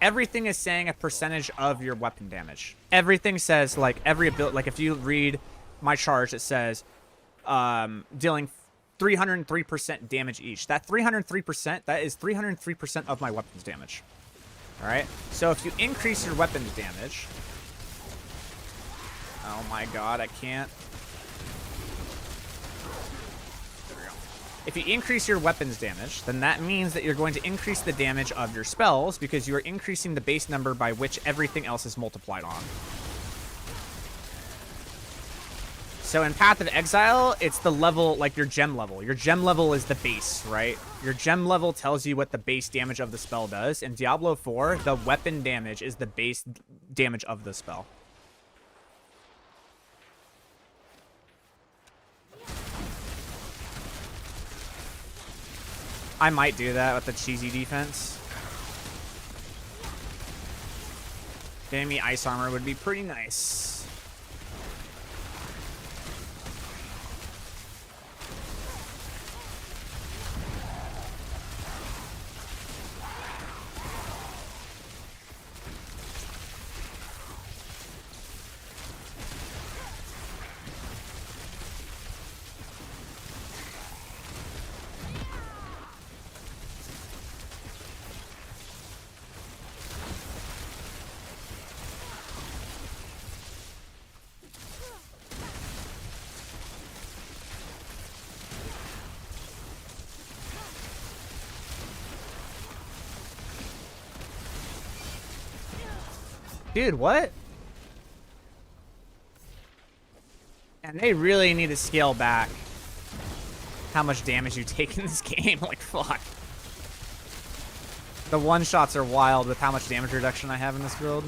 everything is saying a percentage of your weapon damage. Everything says, like, every ability, like if you read my charge, it says dealing 303% damage each. That 303%, that is 303% of my weapons damage. All right. So if you increase your weapons damage, oh my god, I can't. There we go. If you increase your weapons damage, then that means that you're going to increase the damage of your spells because you are increasing the base number by which everything else is multiplied on. So in Path of Exile, it's the level, like your gem level. Your gem level is the base, right? Your gem level tells you what the base damage of the spell does. In Diablo 4, the weapon damage is the base damage of the spell. I might do that with the cheesy defense. Getting me ice armor would be pretty nice. Dude, what? And they really need to scale back how much damage you take in this game. Like, fuck. The one-shots are wild with how much damage reduction I have in this build.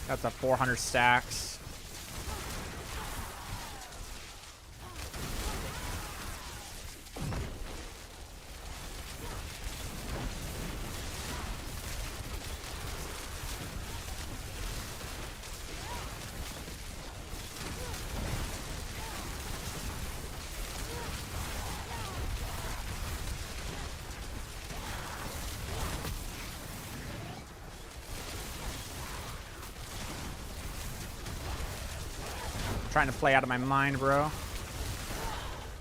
That's a 400 stacks. Trying to play out of my mind, bro.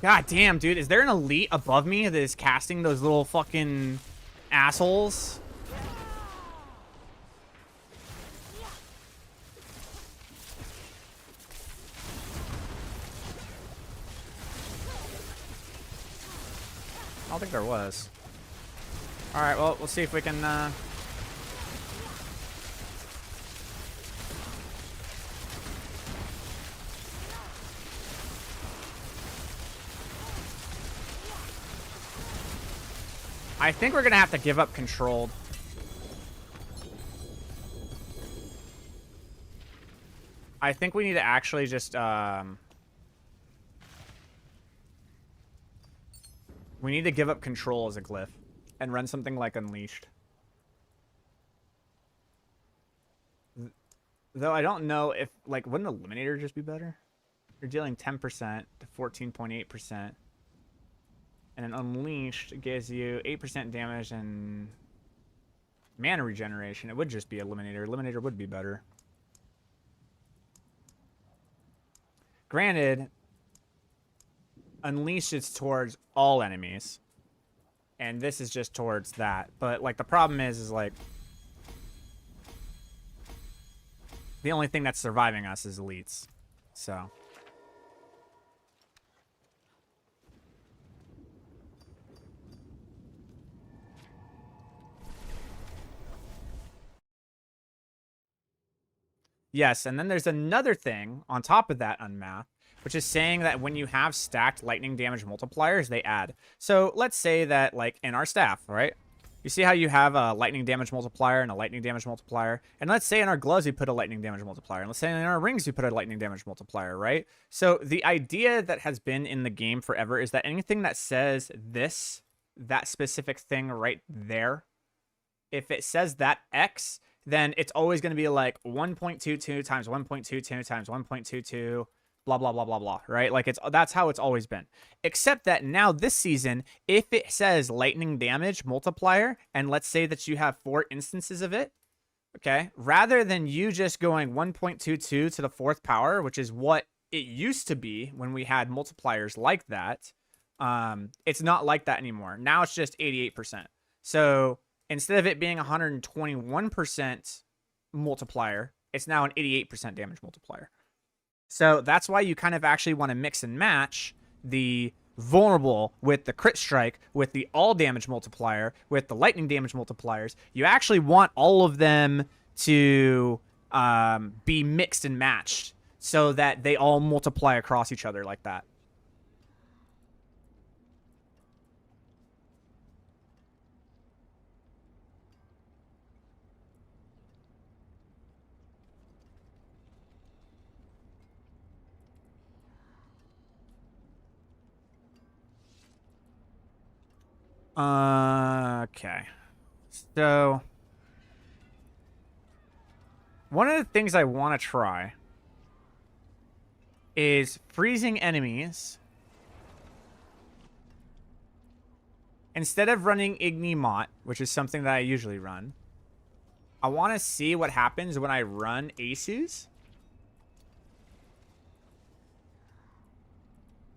God damn, dude. Is there an elite above me that is casting those little fucking assholes? I don't think there was. Alright, well, we'll see if we can, I think we're gonna have to give up controlled. I think we need to actually just, We need to give up control as a glyph and run something like Unleashed. Though I don't know if, like, wouldn't Eliminator just be better? You're dealing 10% to 14.8%. And an Unleashed gives you 8% damage and mana regeneration. It would just be Eliminator. Eliminator would be better. Granted, Unleashed is towards all enemies. And this is just towards that. But, like, the problem is like, the only thing that's surviving us is elites. So. Yes, and then there's another thing on top of that unmath, which is saying that when you have stacked lightning damage multipliers, they add. So let's say that, like, in our staff, right? You see how you have a lightning damage multiplier and a lightning damage multiplier? And let's say in our gloves we put a lightning damage multiplier. And let's say in our rings we put a lightning damage multiplier, right? So the idea that has been in the game forever is that anything that says this, that specific thing right there, if it says that X, then it's always going to be like 1.22 times 1.22 times 1.22, blah, blah, blah, blah, blah, right? Like, that's how it's always been. Except that now this season, if it says lightning damage multiplier, and let's say that you have 4 instances of it, okay, rather than you just going 1.22 to the 4th power, which is what it used to be when we had multipliers like that, it's not like that anymore. Now it's just 88%. So instead of it being 121% multiplier, it's now an 88% damage multiplier. So that's why you kind of actually want to mix and match the vulnerable with the crit strike, with the all damage multiplier, with the lightning damage multipliers. You actually want all of them to be mixed and matched so that they all multiply across each other like that. Okay. So one of the things I want to try is freezing enemies. Instead of running Igni Mott, which is something that I usually run, I want to see what happens when I run Asus.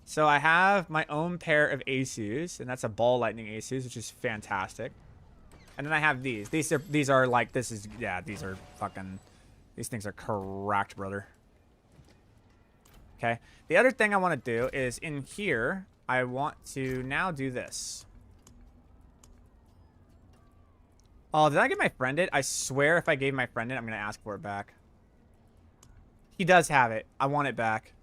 So I have my own pair of Asus, and that's a ball lightning Asus, which is fantastic. And then I have these. These are like, this is, yeah, these are fucking, these things are correct, brother. Okay. The other thing I want to do is in here, I want to now do this. Oh, did I give my friend it? I swear if I gave my friend it, I'm going to ask for it back. He does have it. I want it back.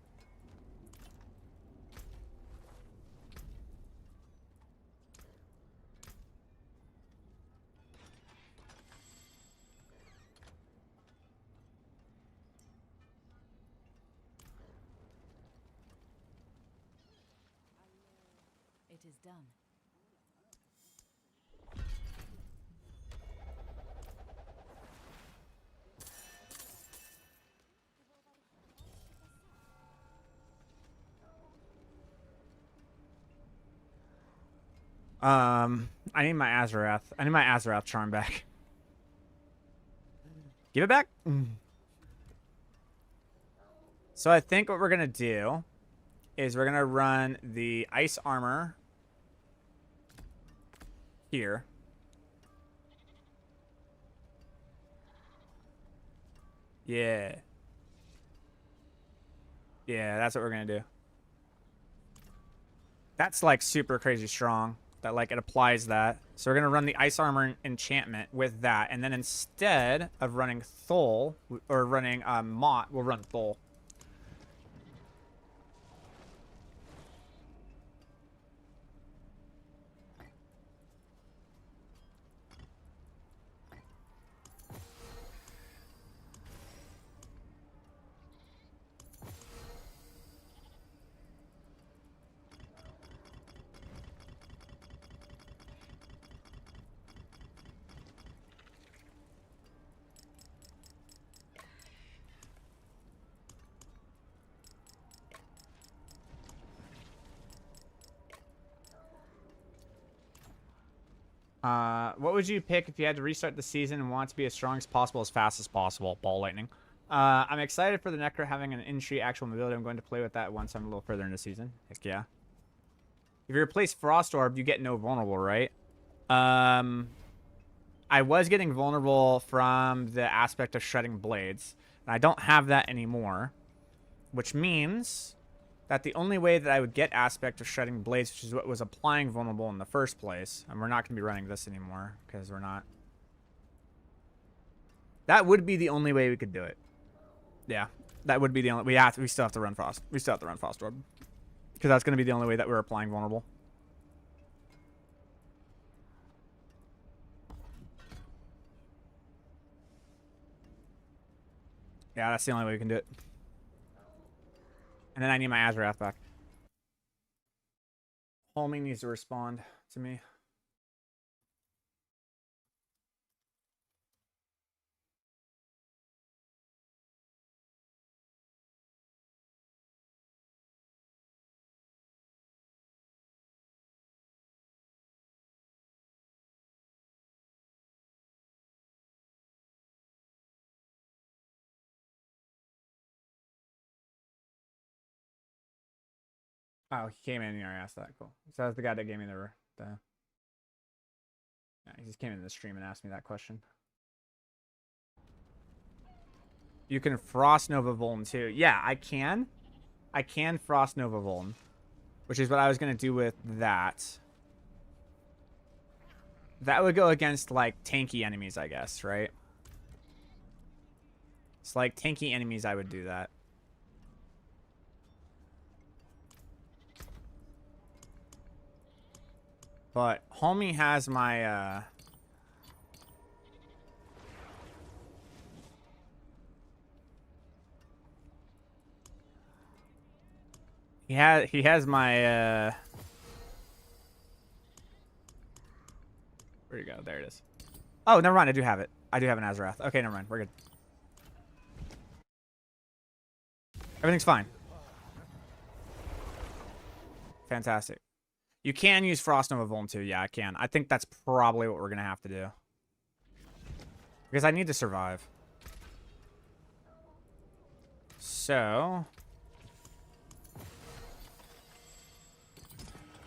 It is done. I need my Azarath. I need my Azarath charm back. Give it back. So I think what we're going to do is we're going to run the ice armor here. Yeah. Yeah, that's what we're going to do. That's like super crazy strong. That like it applies that. So we're going to run the ice armor enchantment with that. And then instead of running Thol, or running Mott, we'll run Thol. What would you pick if you had to restart the season and want it to be as strong as possible, as fast as possible? Ball lightning. I'm excited for the Necro having an in-tree actual mobility. I'm going to play with that once I'm a little further in the season. Heck yeah. If you replace Frost Orb, you get no vulnerable, right? I was getting vulnerable from the aspect of shredding blades, and I don't have that anymore, which means that the only way that I would get aspect of shredding blades, which is what was applying vulnerable in the first place, and we're not going to be running this anymore because we're not. That would be the only way we could do it. Yeah, that would be the only. We still have to run Frost. We still have to run Frost Orb because that's going to be the only way that we're applying vulnerable. Yeah, that's the only way we can do it. And then I need my Azrath back. Homing needs to respond to me. Oh, he came in and I asked that. Cool. So that's the guy that gave me the yeah, he just came into the stream and asked me that question. You can Frost Nova Vuln too. Yeah, I can. I can Frost Nova Vuln, which is what I was going to do with that. That would go against, like, tanky enemies, I guess, right? It's like tanky enemies, I would do that. But homie has my, He has my, where'd it go? There it is. Oh, never mind. I do have it. I do have an Azrath. Okay, never mind. We're good. Everything's fine. Fantastic. You can use Frost Nova Vuln too. Yeah, I can. I think that's probably what we're going to have to do. Because I need to survive. So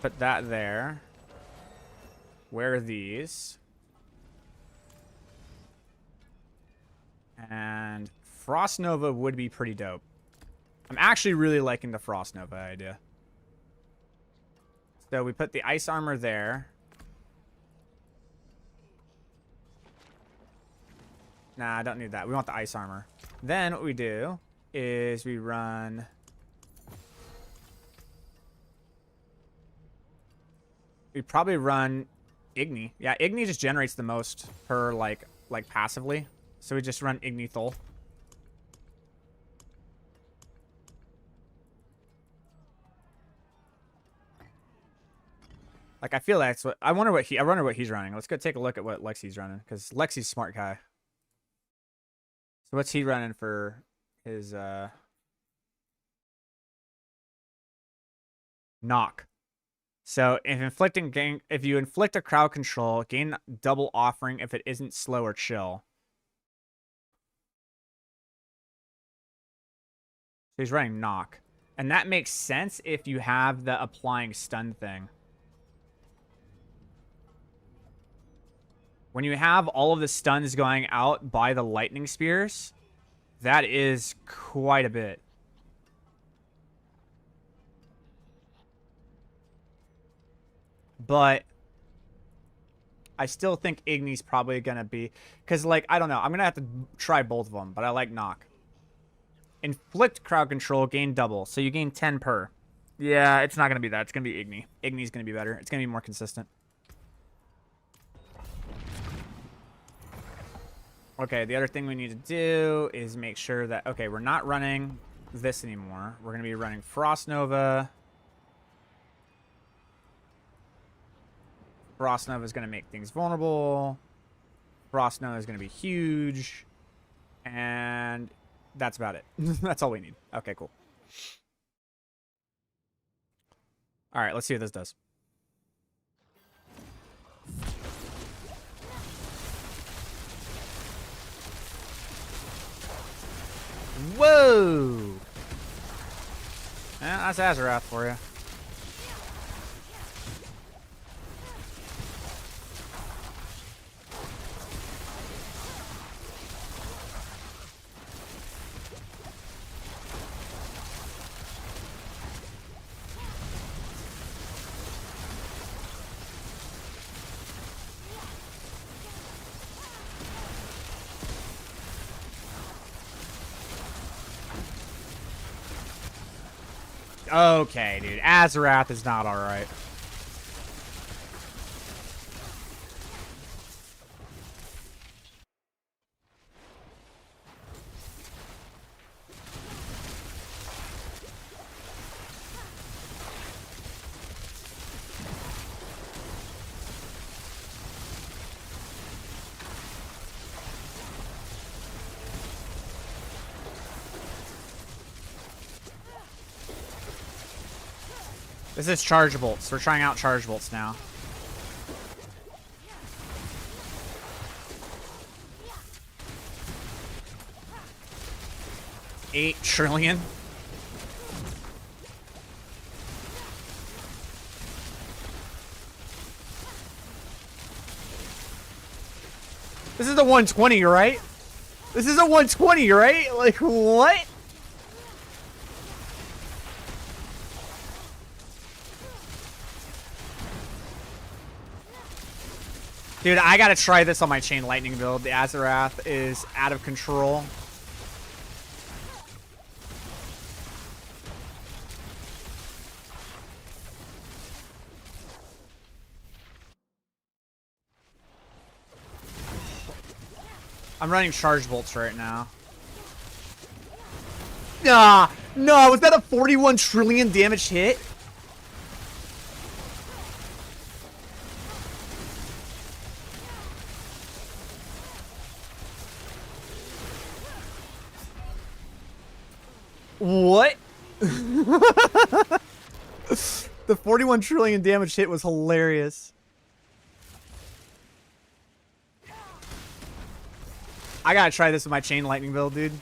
put that there. Wear these. And Frost Nova would be pretty dope. I'm actually really liking the Frost Nova idea. So we put the ice armor there. Nah, I don't need that. We want the ice armor. Then what we do is we run... We probably run Igni. Yeah, Igni just generates the most per, like passively. So we just run Igni Thul. Like, I feel that's what... I wonder what he's running. Let's go take a look at what Lexi's running. Because Lexi's a smart guy. So what's he running for his, knock? So if you inflict a crowd control, gain double offering if it isn't slow or chill. So he's running knock. And that makes sense if you have the applying stun thing. When you have all of the stuns going out by the lightning spears, that is quite a bit. But I still think Igni's probably going to be... Because, like, I don't know. I'm going to have to try both of them, but I like knock. Inflict crowd control, gain double. So you gain 10 per. Yeah, it's not going to be that. It's going to be Igni. Igni's going to be better. It's going to be more consistent. Okay, the other thing we need to do is make sure that... Okay, we're not running this anymore. We're going to be running Frost Nova. Frost Nova is going to make things vulnerable. Frost Nova is going to be huge. And that's about it. That's all we need. Okay, cool. All right, let's see what this does. Whoa! Yeah, that's Azarath for you. Okay, dude. Azarath is not alright. This is charge bolts. We're trying out charge bolts now. $8 trillion. This is a 120, right? This is a 120, right? Like, what? Dude, I gotta try this on my Chain Lightning build. The Azarath is out of control. I'm running charge bolts right now. Nah, no, was that a 41 trillion damage hit? What? The 41 trillion damage hit was hilarious. I gotta try this with my Chain Lightning build, dude.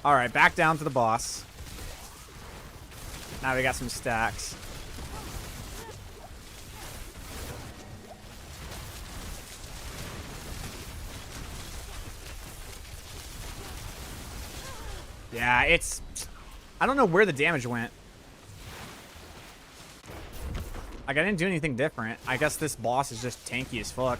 Alright, back down to the boss. Now we got some stacks. Yeah, it's... I don't know where the damage went. Like, I didn't do anything different. I guess this boss is just tanky as fuck.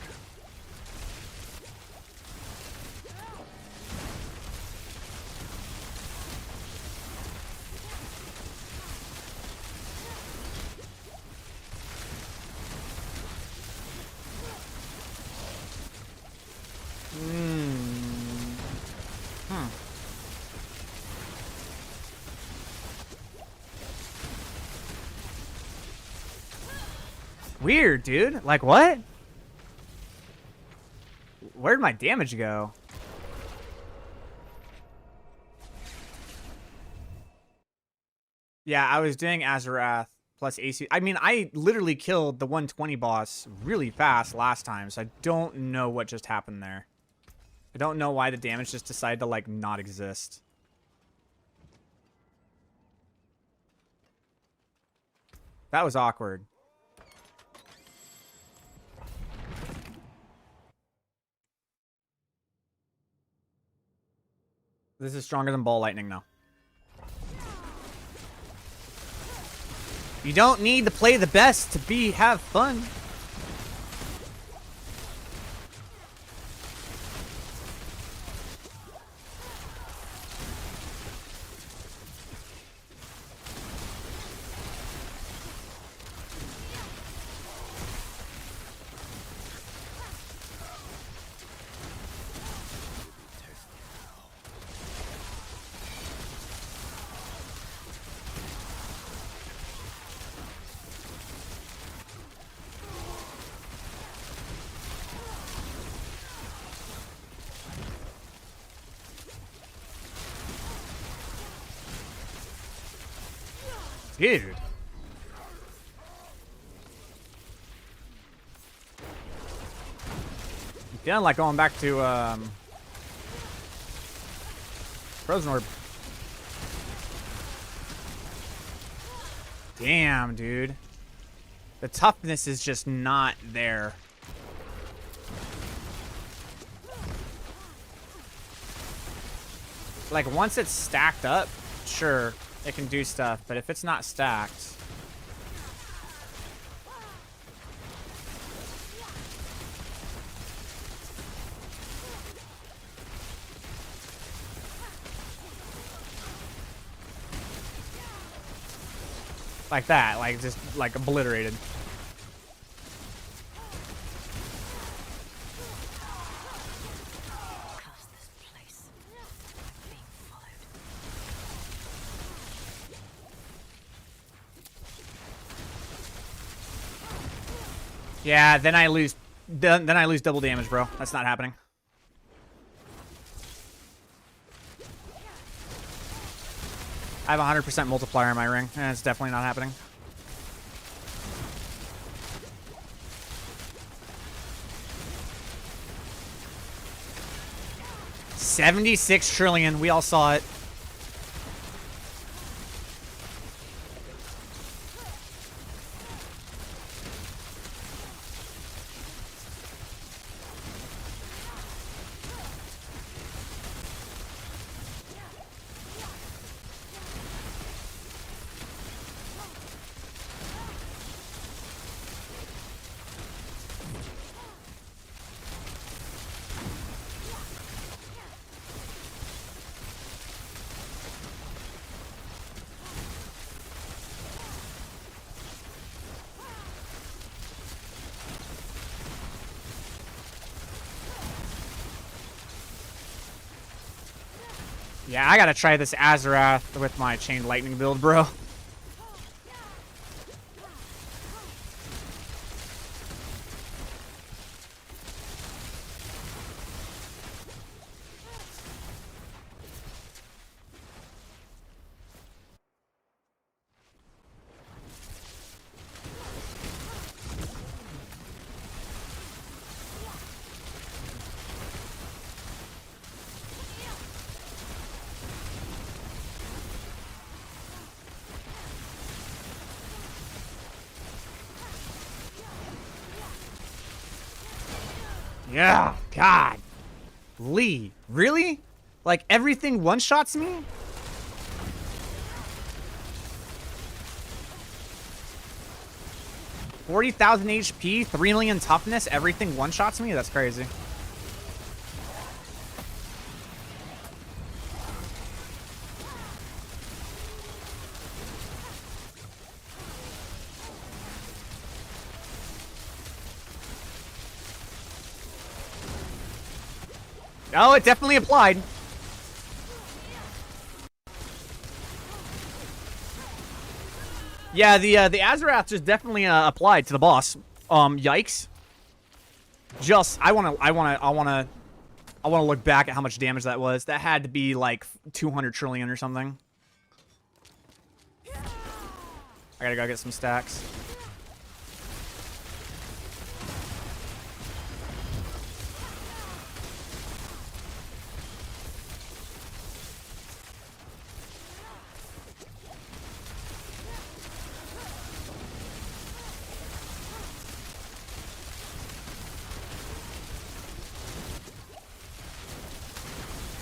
Weird, dude. Like, what? Where'd my damage go? Yeah, I was doing Azarath plus AC. I mean, I literally killed the 120 boss really fast last time, so I don't know what just happened there. I don't know why the damage just decided to, like, not exist. That was awkward. This is stronger than Ball Lightning, though. You don't need to play the best to have fun. Dude. Feeling like going back to Frozen Orb. Damn, dude. The toughness is just not there. Like, once it's stacked up, sure, it can do stuff. But if it's not stacked... like that, like, just, like, obliterated. Curse this place. I'm being followed. Yeah, then I lose double damage, bro. That's not happening. I have 100% multiplier in my ring, and it's definitely not happening. $76 trillion. We all saw it. Yeah, I gotta try this Azarath with my Chained Lightning build, bro. Yeah, God. Lee, really? Like, everything one-shots me? $40,000 HP, 3 million toughness, everything one-shots me? That's crazy. Oh, it definitely applied. Yeah, the Azarath just definitely applied to the boss. Yikes. Just I wanna look back at how much damage that was. That had to be like 200 trillion or something. I gotta go get some stacks.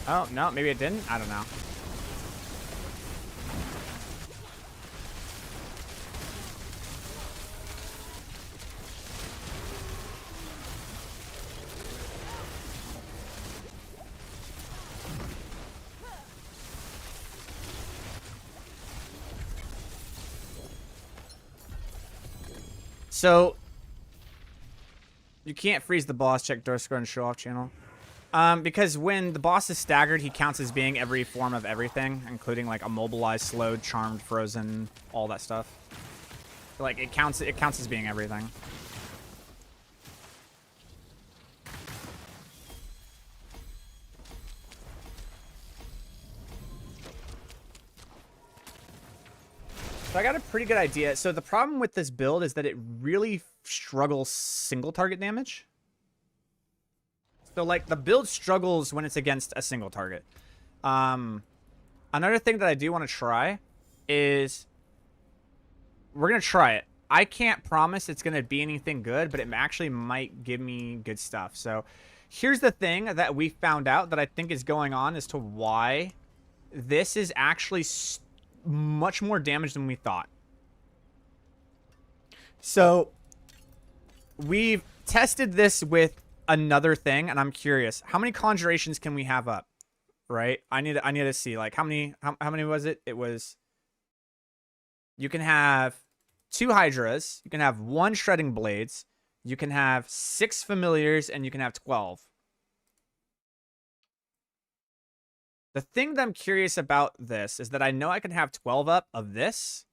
Oh, no, maybe it didn't? I don't know. So, you can't freeze the boss, check door score and show off channel. Because when the boss is staggered, he counts as being every form of everything, including like immobilized, slowed, charmed, frozen, all that stuff. Like it counts as being everything. So I got a pretty good idea. So the problem with this build is that it really struggles single target damage. So, like, the build struggles when it's against a single target. Another thing that I do want to try is... We're going to try it. I can't promise it's going to be anything good, but it actually might give me good stuff. So, here's the thing that we found out that I think is going on as to why this is actually much more damage than we thought. So, we've tested this with another thing, and I'm curious. How many conjurations can we have up? Right? I need to see, like, how many was it? It was... You can have 2 Hydras. You can have 1 Shredding Blades. You can have 6 Familiars, and you can have 12. The thing that I'm curious about this is that I know I can have 12 up of this.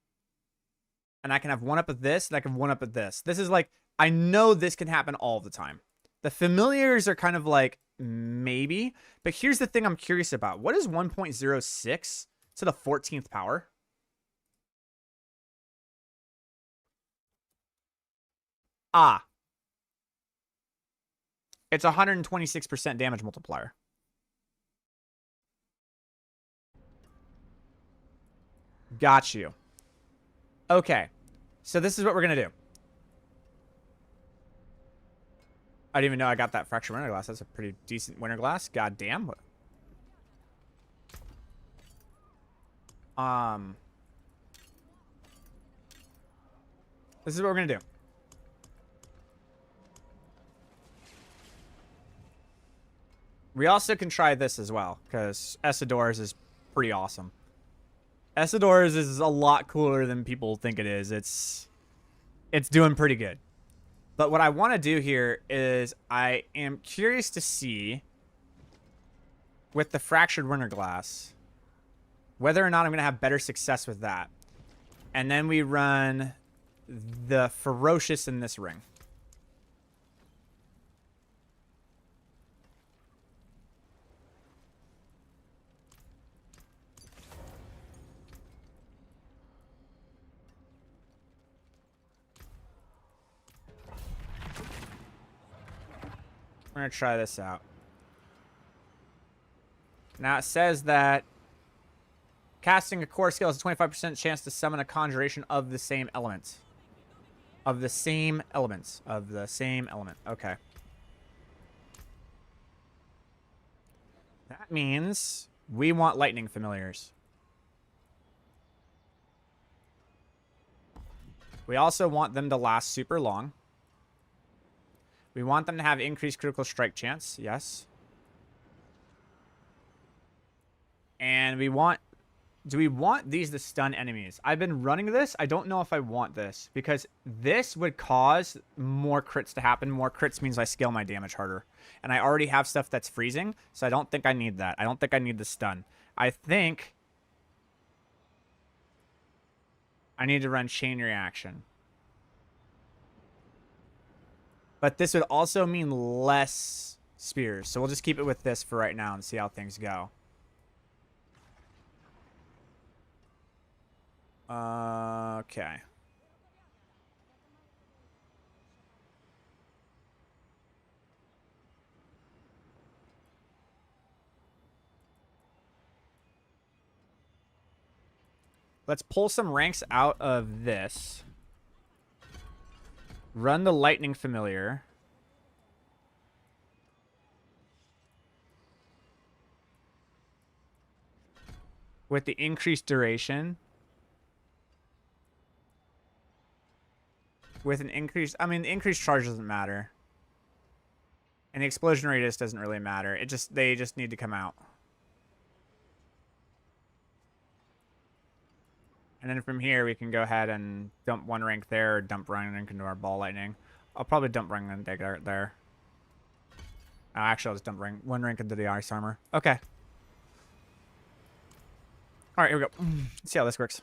And I can have 1 up of this, and I can have 1 up of this. This is like, I know this can happen all the time. The Familiars are kind of like, maybe. But here's the thing I'm curious about. What is 1.06 to the 14th power? Ah. It's 126% damage multiplier. Got you. Okay. So this is what we're going to do. I didn't even know I got that fractured winterglass. That's a pretty decent winterglass. God damn. This is what we're going to do. We also can try this as well, because Essador's is pretty awesome. Essador's is a lot cooler than people think it is. It's doing pretty good. But what I want to do here is I am curious to see with the fractured winterglass whether or not I'm going to have better success with that. And then we run the ferocious in this ring. We're going to try this out. Now it says that casting a core skill has a 25% chance to summon a conjuration of the same element. Of the same elements. Of the same element. Okay. That means we want lightning familiars. We also want them to last super long. We want them to have increased critical strike chance. Yes. And we want... Do we want these to stun enemies? I've been running this. I don't know if I want this. Because this would cause more crits to happen. More crits means I scale my damage harder. And I already have stuff that's freezing. So I don't think I need that. I don't think I need the stun. I think... I need to run chain reaction. But this would also mean less spears. So we'll just keep it with this for right now and see how things go. Okay. Let's pull some ranks out of this. Run the lightning familiar. With the increased duration. With an increased... I mean, the increased charge doesn't matter. And the explosion radius doesn't really matter. They just need to come out. And then from here, we can go ahead and dump 1 rank there, or dump 1 rank into our ball lightning. I'll probably dump 1 rank there. Actually, I'll just dump 1 rank into the ice armor. Okay. All right, here we go. Let's see how this works.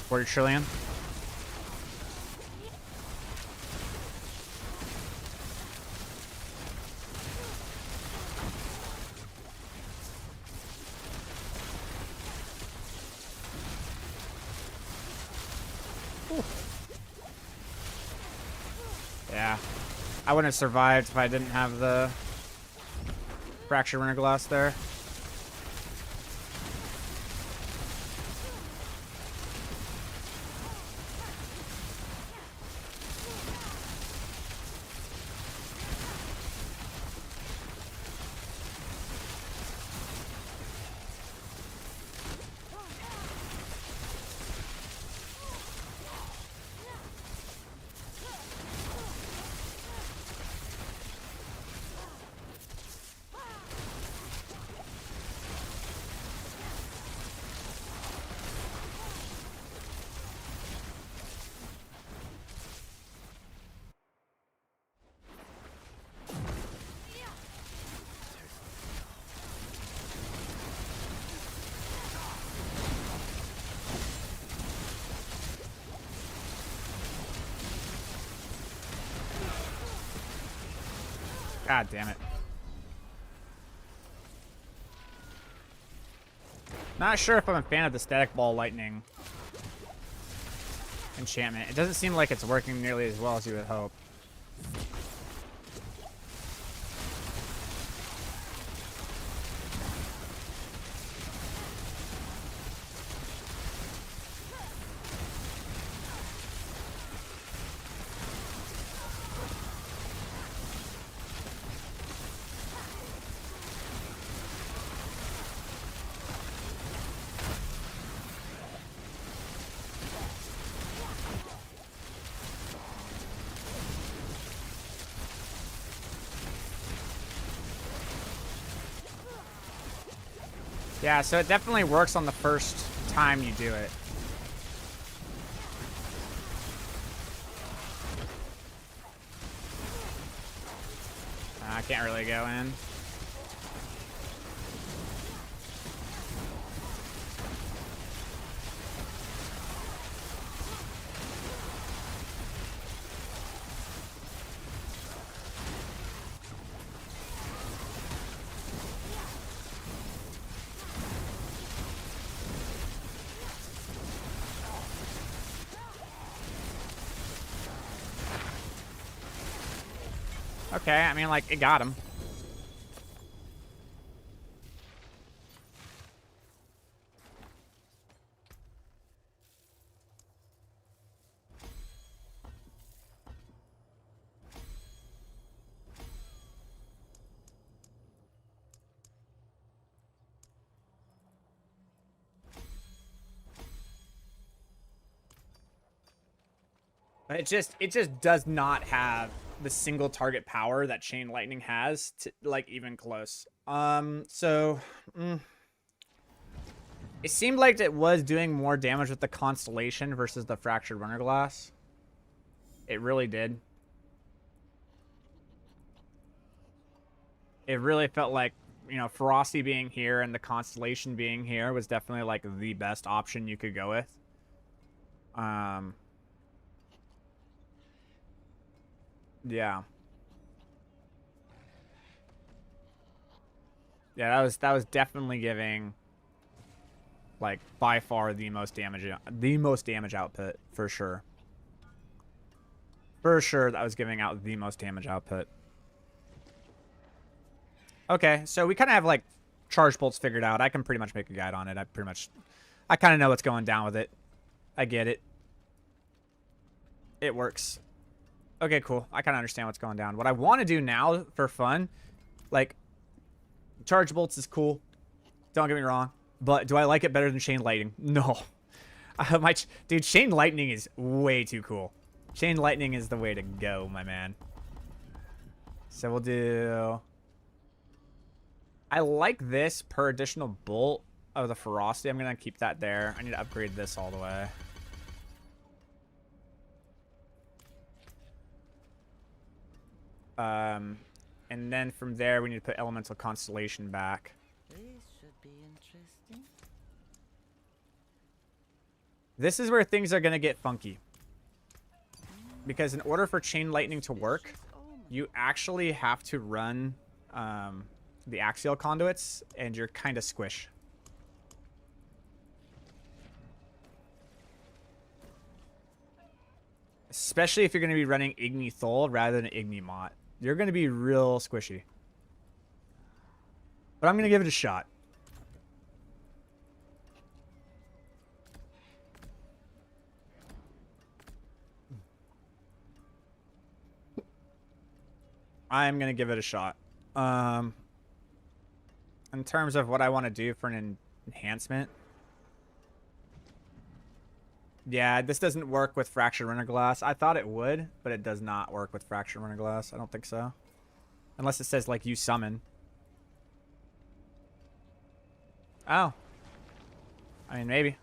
40 trillion. Yeah. I wouldn't have survived if I didn't have the fractured winterglass there. God damn it. Not sure if I'm a fan of the static ball lightning enchantment. It doesn't seem like it's working nearly as well as you would hope. Yeah, so it definitely works on the first time you do it. I can't really go in. Okay, I mean, like, it got him. It just does not have the single target power that Chain Lightning has to, like, even close. It seemed like it was doing more damage with the Constellation versus the Fractured Winterglass. It really did. It really felt like, you know, Ferocity being here and the Constellation being here was definitely, like, the best option you could go with. Yeah. Yeah, that was definitely giving, like, by far the most damage output, for sure. For sure, that was giving out the most damage output. Okay, so we kind of have, like, charge bolts figured out. I can pretty much make a guide on it. I kind of know what's going down with it. I get it. It works. Okay, cool. I kind of understand what's going down. What I want to do now for fun, like, charge bolts is cool. Don't get me wrong. But do I like it better than Chain Lightning? No. Dude, Chain Lightning is way too cool. Chain Lightning is the way to go, my man. So we'll do... I like this per additional bolt of the Ferocity. I'm going to keep that there. I need to upgrade this all the way. And then from there, we need to put Elemental Constellation back. This should be interesting. This is where things are going to get funky. Because in order for chain lightning to work, you actually have to run the axial conduits, and you're kind of squish. Especially if you're going to be running Igni Thol rather than Igni Mott. You're going to be real squishy. But I'm going to give it a shot. I'm going to give it a shot. In terms of what I want to do for an enhancement. Yeah, this doesn't work with Fractured Winterglass. I thought it would, but it does not work with Fractured Winterglass. I don't think so. Unless it says, like, you summon. Oh. I mean, maybe.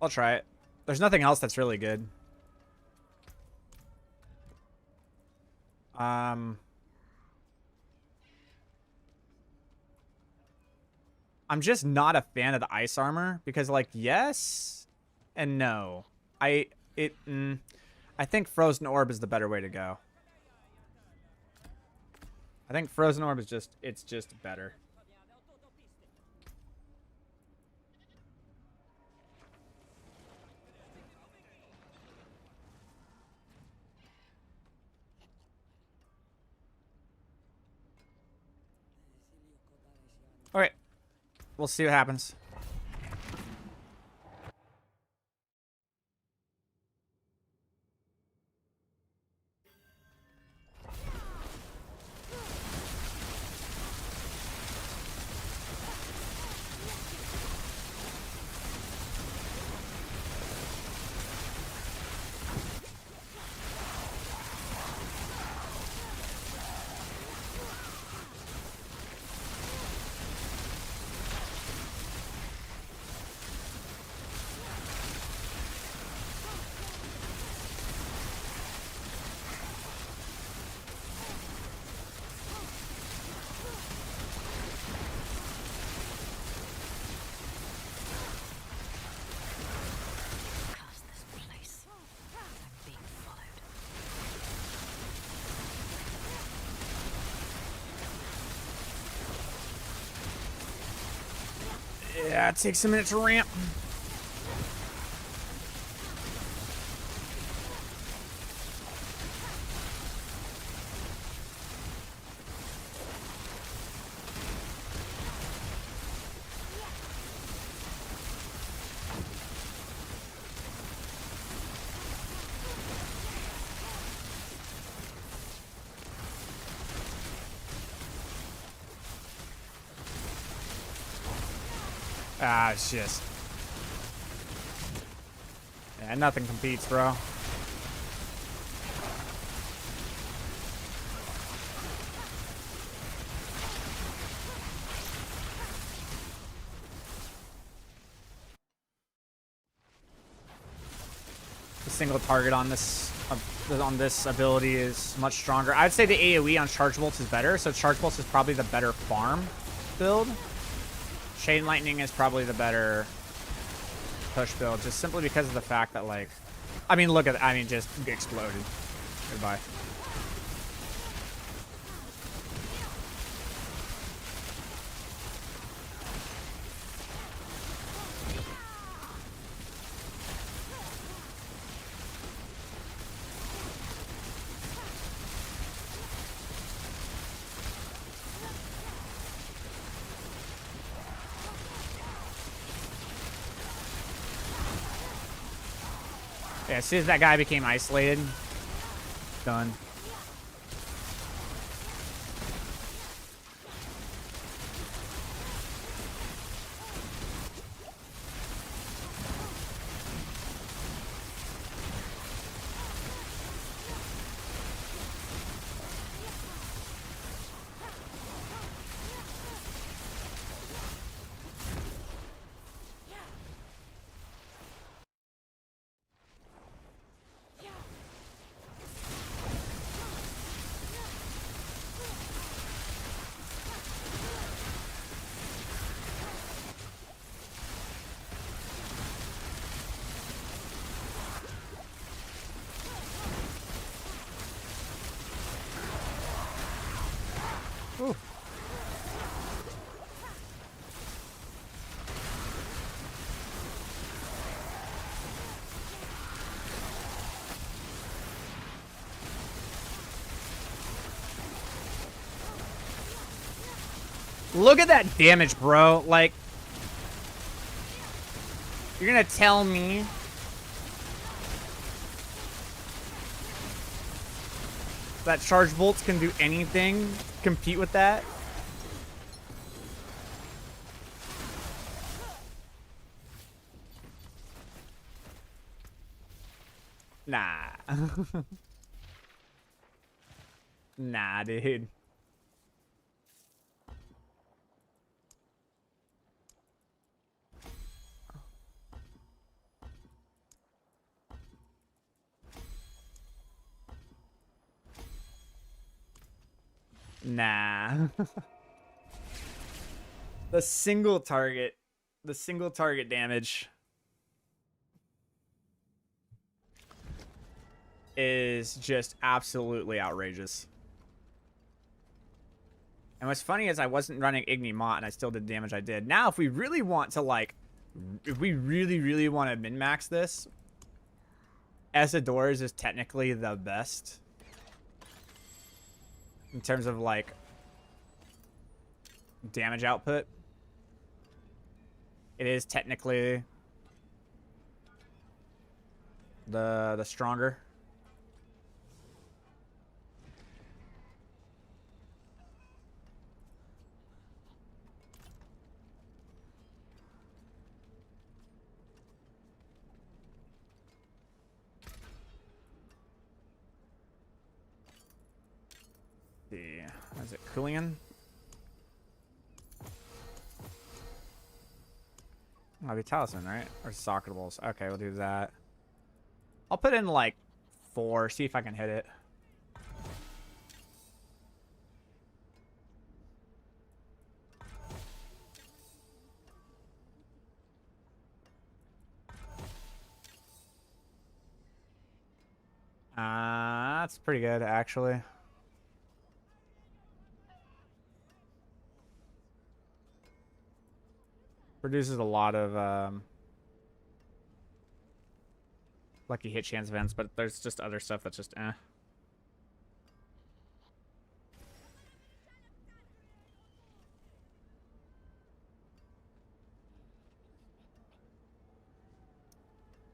I'll try it. There's nothing else that's really good. I'm just not a fan of the ice armor because, like, yes and no. I think Frozen Orb is the better way to go. I think Frozen Orb is just, it's just better. All right. We'll see what happens. Curse this place. I'm being followed. Yeah, it takes a minute to ramp. Ah, it's just... Yeah, nothing competes, bro. The single target on this ability is much stronger. I'd say the AoE on Charge Bolts is better, so Charge Bolts is probably the better farm build. Chain Lightning is probably the better push build, just simply because of the fact that, like, I mean, look at, I mean, just exploded. Goodbye. Yeah, as soon as that guy became isolated, done. Look at that damage, bro. Like, you're gonna tell me that charge bolts can do anything, compete with that? Nah. Nah, dude. Nah. The single target damage is just absolutely outrageous. And what's funny is I wasn't running Igni Mott and I still did the damage I did. Now, if we really want to, like, if we really want to min-max this, Esadores is technically the best. In terms of, like, damage output. It is technically the stronger. See, is it Kulian? That'll be Talisman, right? Or Socketables. Okay, we'll do that. I'll put in like 4, see if I can hit it. That's pretty good, actually. Produces a lot of lucky hit chance events, but there's just other stuff that's just eh.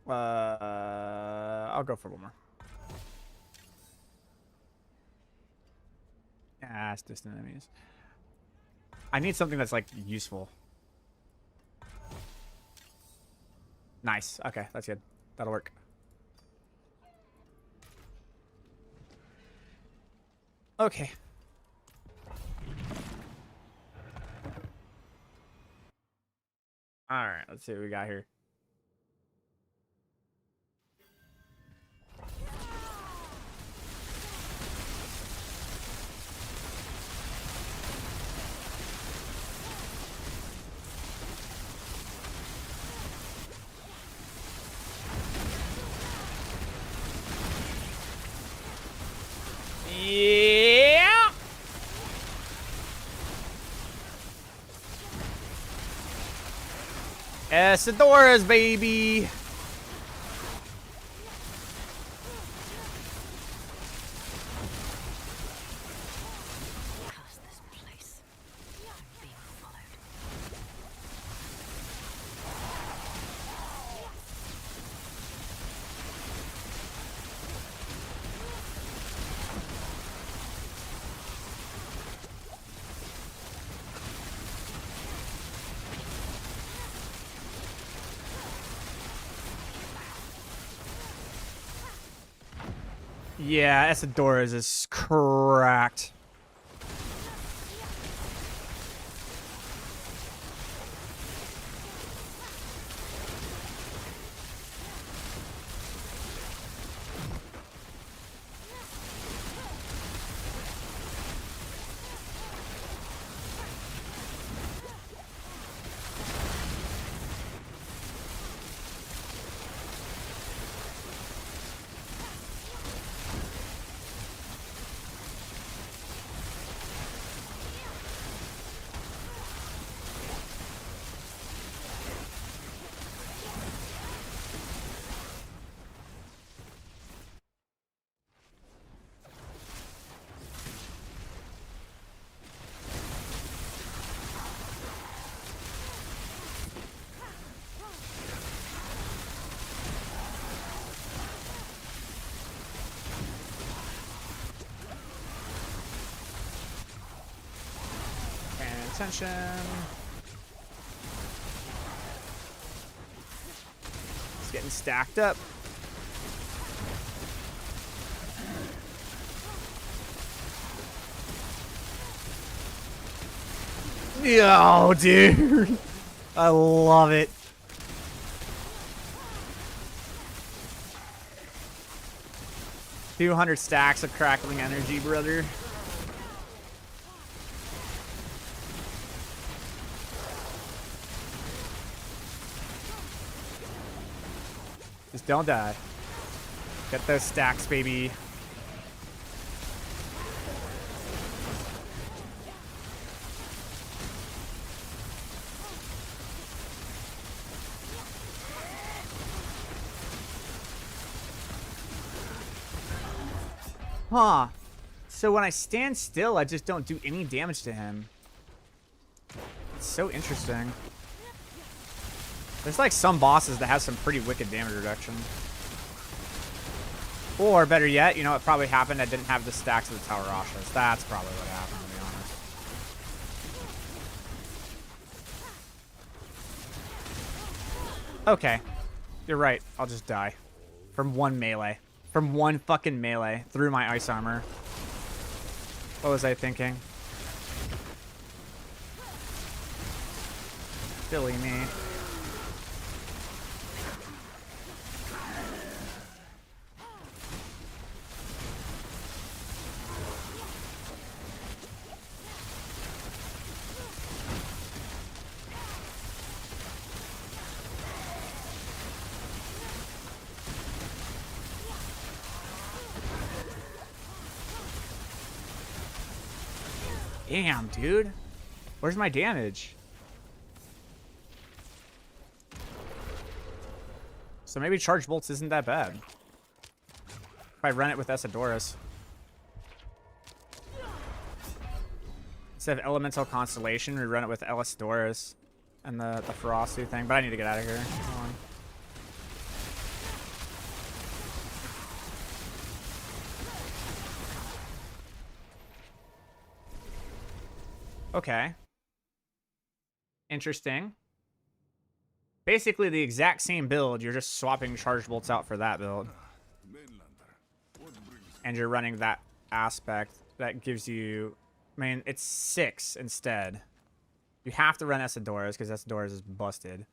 I'll go for one more. Ah, it's distant enemies. I need something that's like useful. Nice. Okay, that's good. That'll work. Okay. All right, let's see what we got here. Yeah. Esadoras, baby. Curse this place. I'm being followed. Yeah, Esadoras is cracked. attention. It's getting stacked up. Yo, dude. I love it. $200 stacks of crackling energy, brother. Just don't die. Get those stacks, baby. Huh. So when I stand still, I just don't do any damage to him. It's so interesting. There's like some bosses that have some pretty wicked damage reduction. Or better yet, you know what probably happened? I didn't have the stacks of the Tower Rashas. That's probably what happened, to be honest. Okay. You're right. I'll just die. From one melee. From one fucking melee through my ice armor. What was I thinking? Silly me. Damn, dude. Where's my damage? So maybe Charge Bolts isn't that bad. If I run it with Esadorus. Instead of Elemental Constellation, we run it with Esadorus and the Ferocity thing. But I need to get out of here. Hold on. Okay. Interesting. Basically the exact same build. You're just swapping Charge Bolts out for that build. And you're running that aspect that gives you... I mean, it's 6 instead. You have to run Esadorus because Esadorus is busted.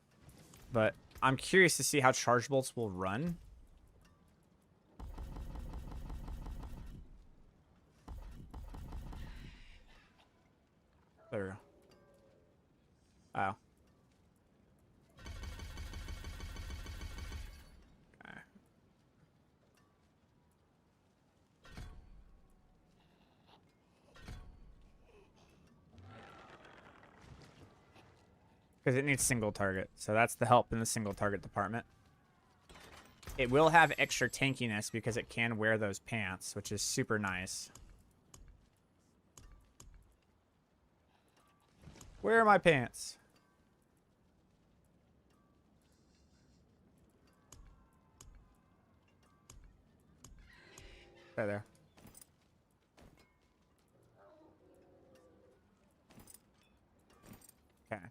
But I'm curious to see how Charge Bolts will run. There we go. Oh. Okay. Because it needs single target. So that's the help in the single target department. It will have extra tankiness because it can wear those pants, which is super nice. Where are my pants? Right there. Okay.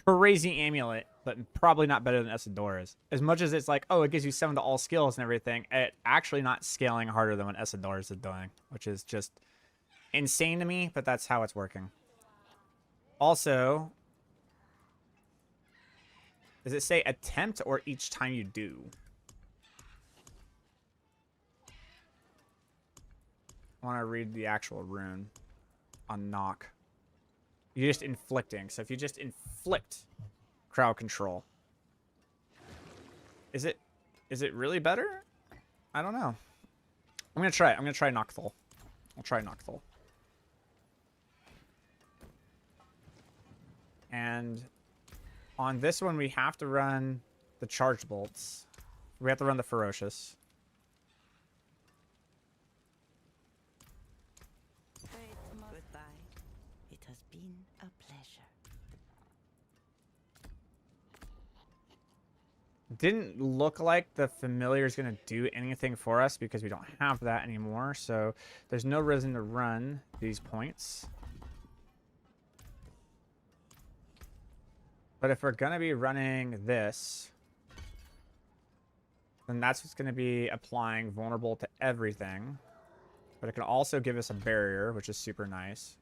Crazy amulet, but probably not better than Esadorus. As much as it's like, oh, it gives you 7 to all skills and everything, it actually not scaling harder than what Esadorus is doing, which is just insane to me, but that's how it's working. Also, does it say attempt or each time you do? I want to read the actual rune on knock. You're just inflicting. So if you just inflict crowd control, is it really better? I don't know. I'm gonna try it. I'm gonna try Nocthul. I'll try Nocthul. And on this one, we have to run the Charge Bolts. We have to run the Ferocious. Goodbye. It has been a pleasure. Didn't look like the Familiar is going to do anything for us because we don't have that anymore. So there's no reason to run these points. But if we're going to be running this, then that's what's going to be applying vulnerable to everything. But it can also give us a barrier, which is super nice.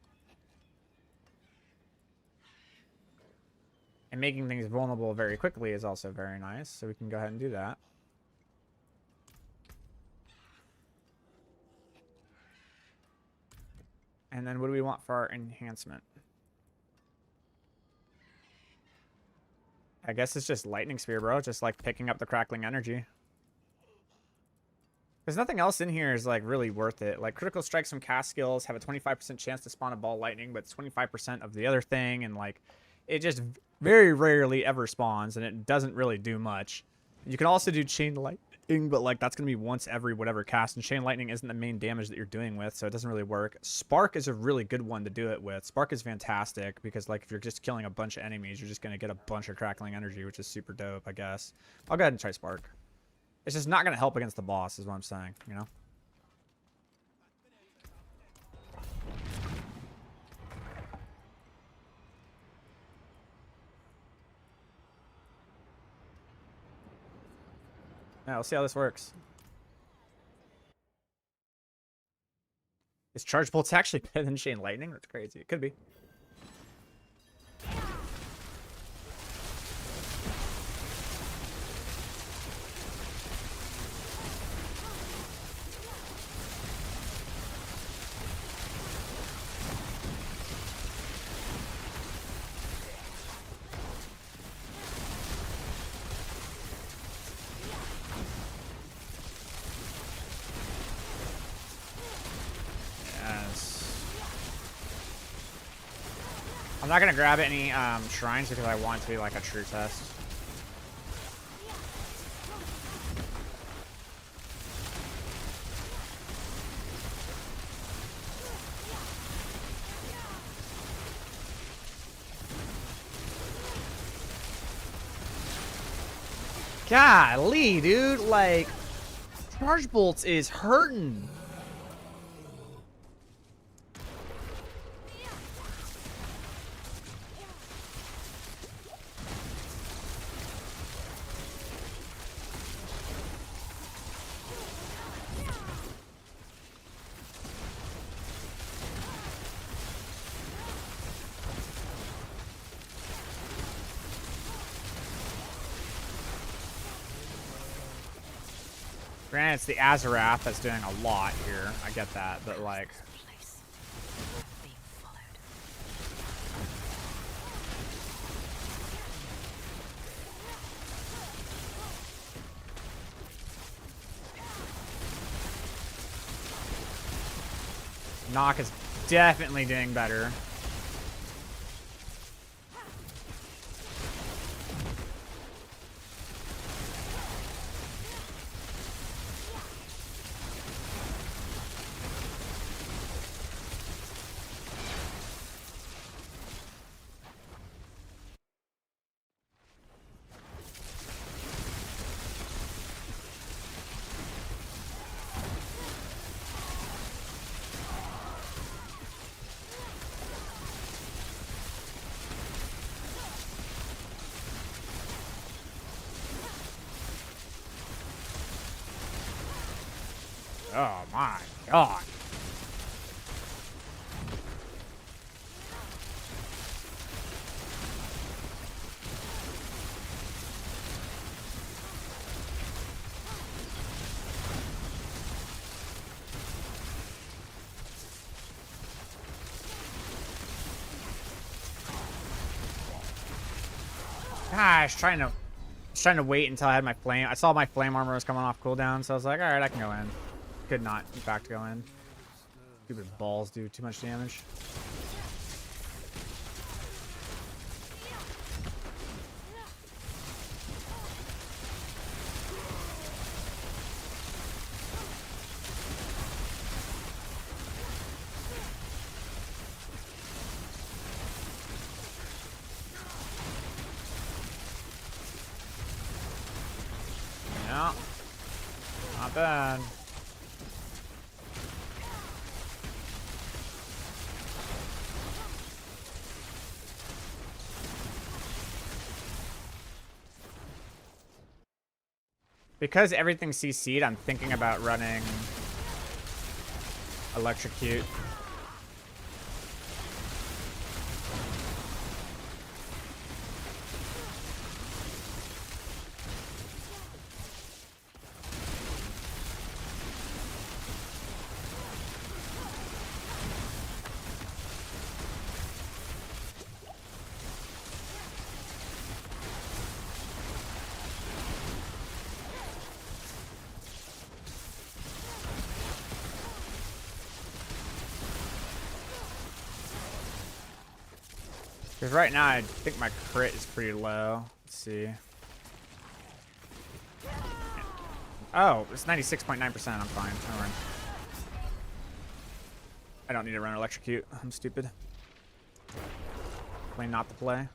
And making things vulnerable very quickly is also very nice. So we can go ahead and do that. And then what do we want for our enhancement? I guess it's just lightning spear, bro. Just like picking up the crackling energy. There's nothing else in here is like really worth it. Like critical strikes from cast skills have a 25% chance to spawn a ball lightning, but it's 25% of the other thing. And like it just very rarely ever spawns and it doesn't really do much. You can also do chain lightning, but like that's going to be once every whatever cast. And chain lightning isn't the main damage that you're doing with, so it doesn't really work. Spark is a really good one to do it with. Spark is fantastic because like if you're just killing a bunch of enemies, you're just going to get a bunch of crackling energy, which is super dope, I guess. I'll go ahead and try Spark. It's just not going to help against the boss is what I'm saying, you know? Yeah, we'll see how this works. Is Charge Bolt's actually better than Chain Lightning? That's crazy. It could be. I'm not going to grab any shrines because I want it to be like a true test. Golly, dude, like, Charge Bolts is hurting. Granted, it's the Azarath that's doing a lot here. I get that, but like... Being followed. Knock is definitely doing better. Oh my god. Gosh, trying to wait until I had my flame. I saw my flame armor was coming off cooldown, so I was like, all right, I can go in. Could not, in fact, go in. Stupid balls do too much damage. Yeah, not bad. Because everything's CC'd, I'm thinking about running Electrocute. Because right now, I think my crit is pretty low. Let's see. Oh, it's 96.9%. I'm fine. Don't worry. I don't need to run Electrocute. I'm stupid. Play not to play.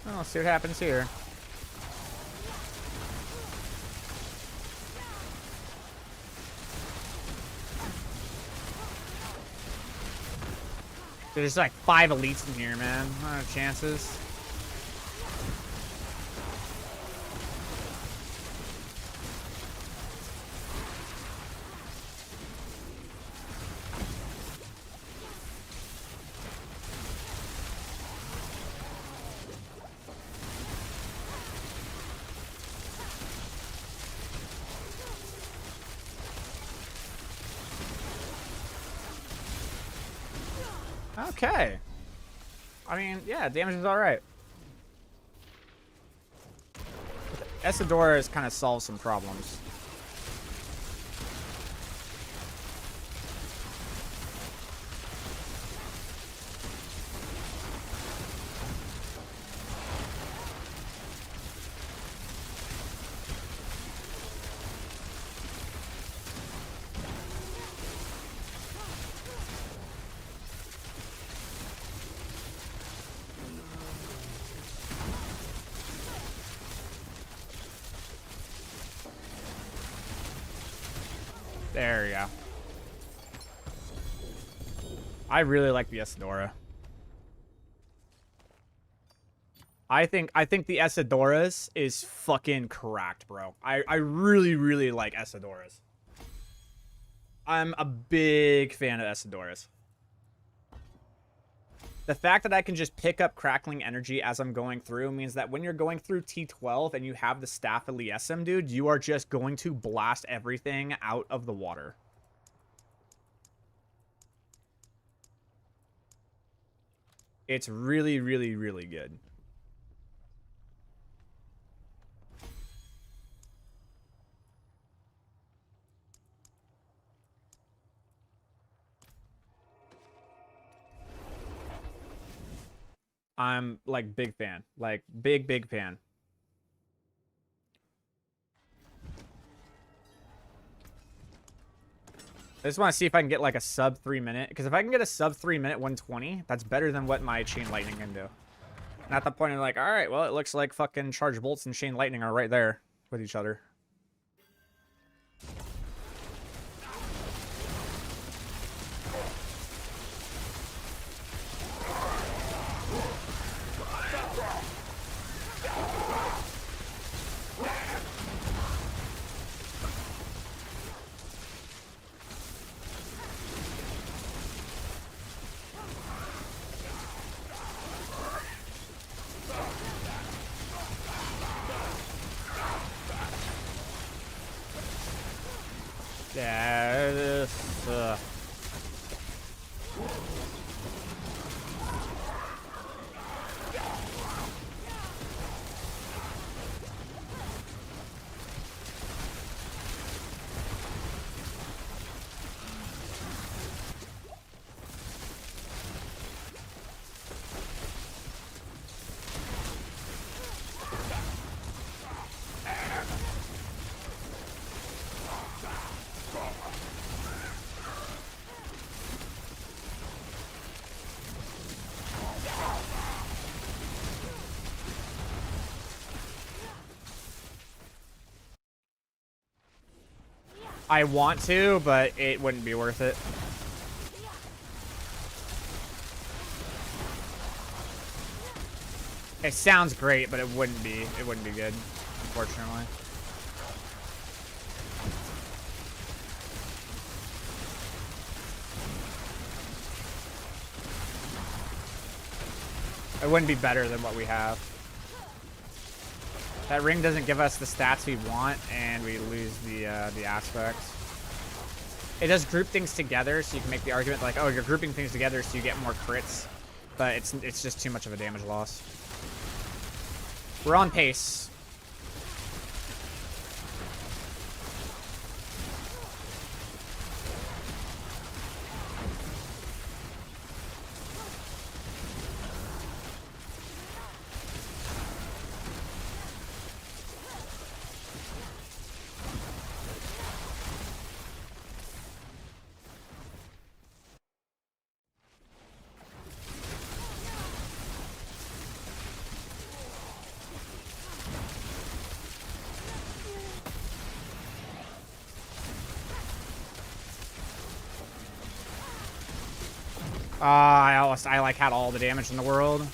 Oh, let's see what happens here. There's like 5 elites in here, man. I don't have chances. Okay. I mean, yeah, damage is alright. Isadora has kind of solved some problems. There we go. I really like the Isadora. I think the Isadoras is fucking cracked, bro. I really, really like Isadoras. I'm a big fan of Isadoras. The fact that I can just pick up crackling energy as I'm going through means that when you're going through T12 and you have the Staff of Liesem, dude, you are just going to blast everything out of the water. It's really, really, really good. I'm like big fan, like big fan. I just want to see if I can get like a sub 3 minute, because if I can get a sub 3 minute 120, that's better than what my Chain Lightning can do. And at the point of like, all right, well, it looks like fucking Charge Bolts and Chain Lightning are right there with each other. Yeah, this, I want to, but it wouldn't be worth it. It sounds great, but it wouldn't be. It wouldn't be good, unfortunately. It wouldn't be better than what we have. That ring doesn't give us the stats we want, and we lose the aspects. It does group things together, so you can make the argument like, oh, you're grouping things together so you get more crits, but it's just too much of a damage loss. We're on pace. I like had all the damage in the world.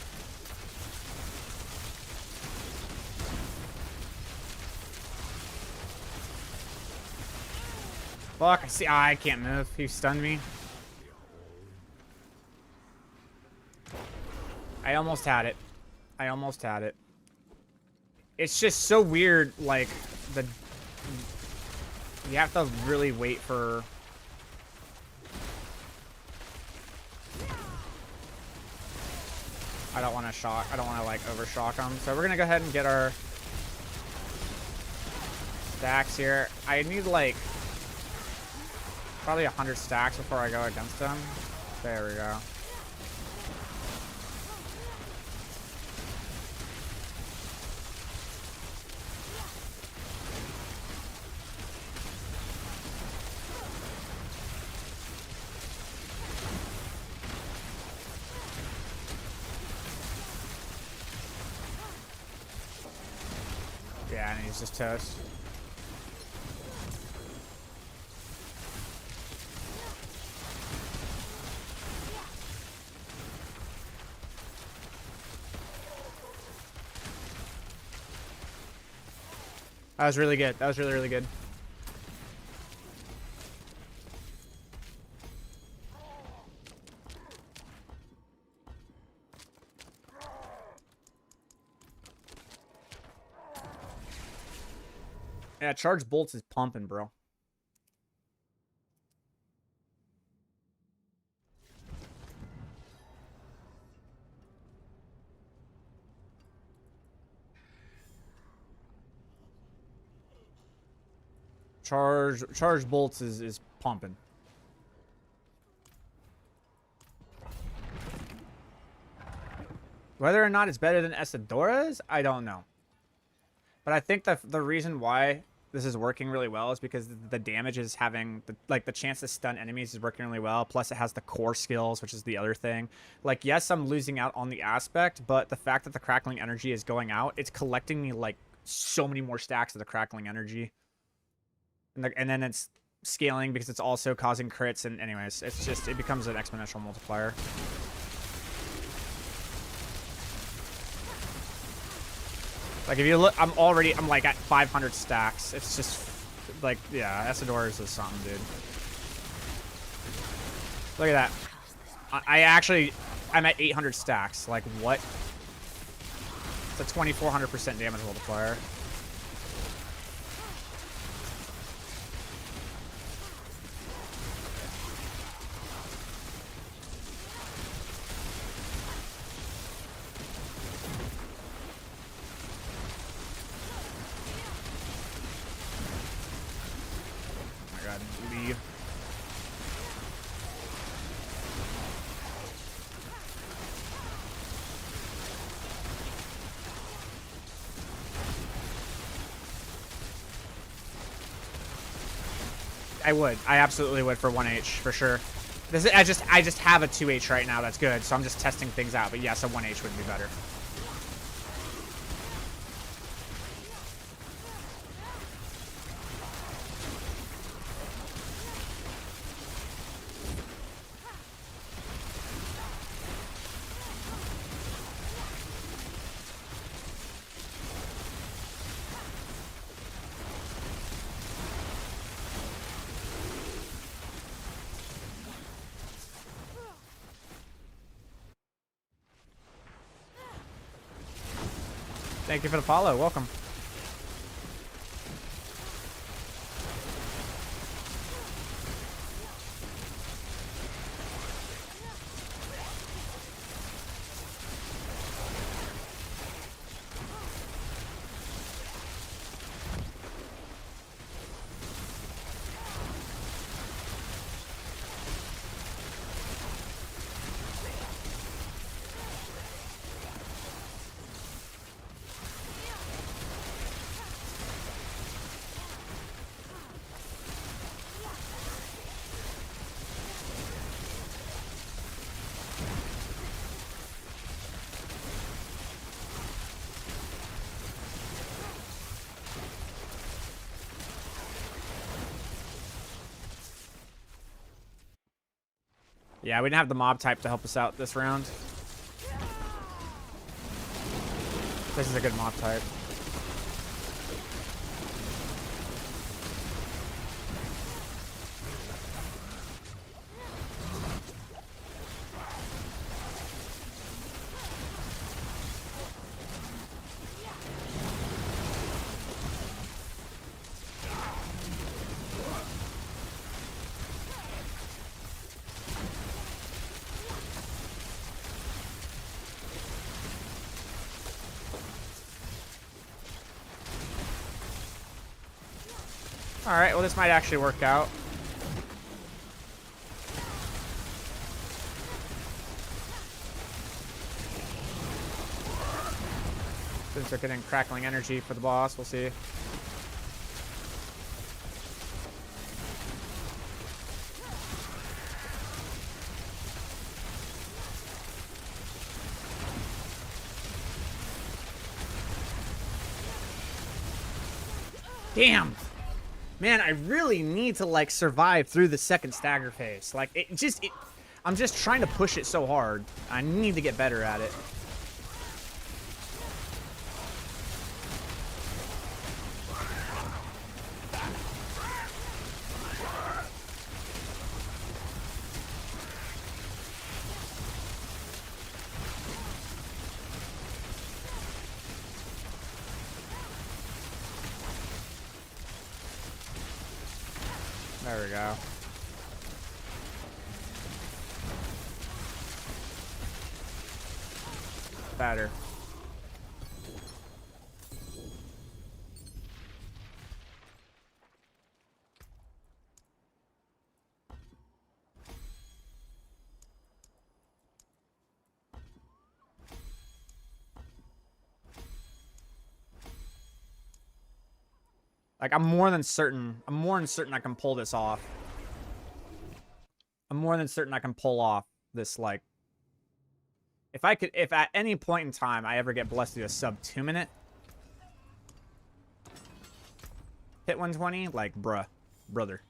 Fuck, I see. I can't move. He stunned me. I almost had it. I almost had it. It's just so weird, like, you have to really wait for... I don't want to shock. I don't want to, like, overshock them. So we're going to go ahead and get our stacks here. I need, like, probably 100 stacks before I go against them. There we go. Yeah, and he's just toast. That was really good. That was really, really good. Yeah, charge bolts is pumping, bro. Charge bolts is pumping. Whether or not it's better than Esadora's, I don't know. But I think the reason why this is working really well is because the damage is having the chance to stun enemies is working really well. Plus it has the core skills, which is the other thing. Like, yes, I'm losing out on the aspect, but the fact that the crackling energy is going out, it's collecting me like so many more stacks of the crackling energy. And then it's scaling because it's also causing crits. And anyways, it's just, it becomes an exponential multiplier. Like, if you look, I'm like at 500 stacks. It's just like, yeah, Esadora's is something, dude. Look at that. I'm at 800 stacks. Like, what? It's a 2400% damage multiplier. Leave. I would. I absolutely would for 1H for sure. I just have a 2H right now that's good, so I'm just testing things out. But yes, a 1H would be better. Thank you for the follow. Welcome. Yeah, we didn't have the mob type to help us out this round. This is a good mob type. Alright, well this might actually work out. Since they're getting crackling energy for the boss, we'll see. Damn! Man, I really need to, like, survive through the second stagger phase. Like, I'm just trying to push it so hard. I need to get better at it. There we go. Better. Like, I'm more than certain I can pull this off. I'm more than certain I can pull off this, like... If at any point in time I ever get blessed to do a sub 2 minute hit 120, like, brother.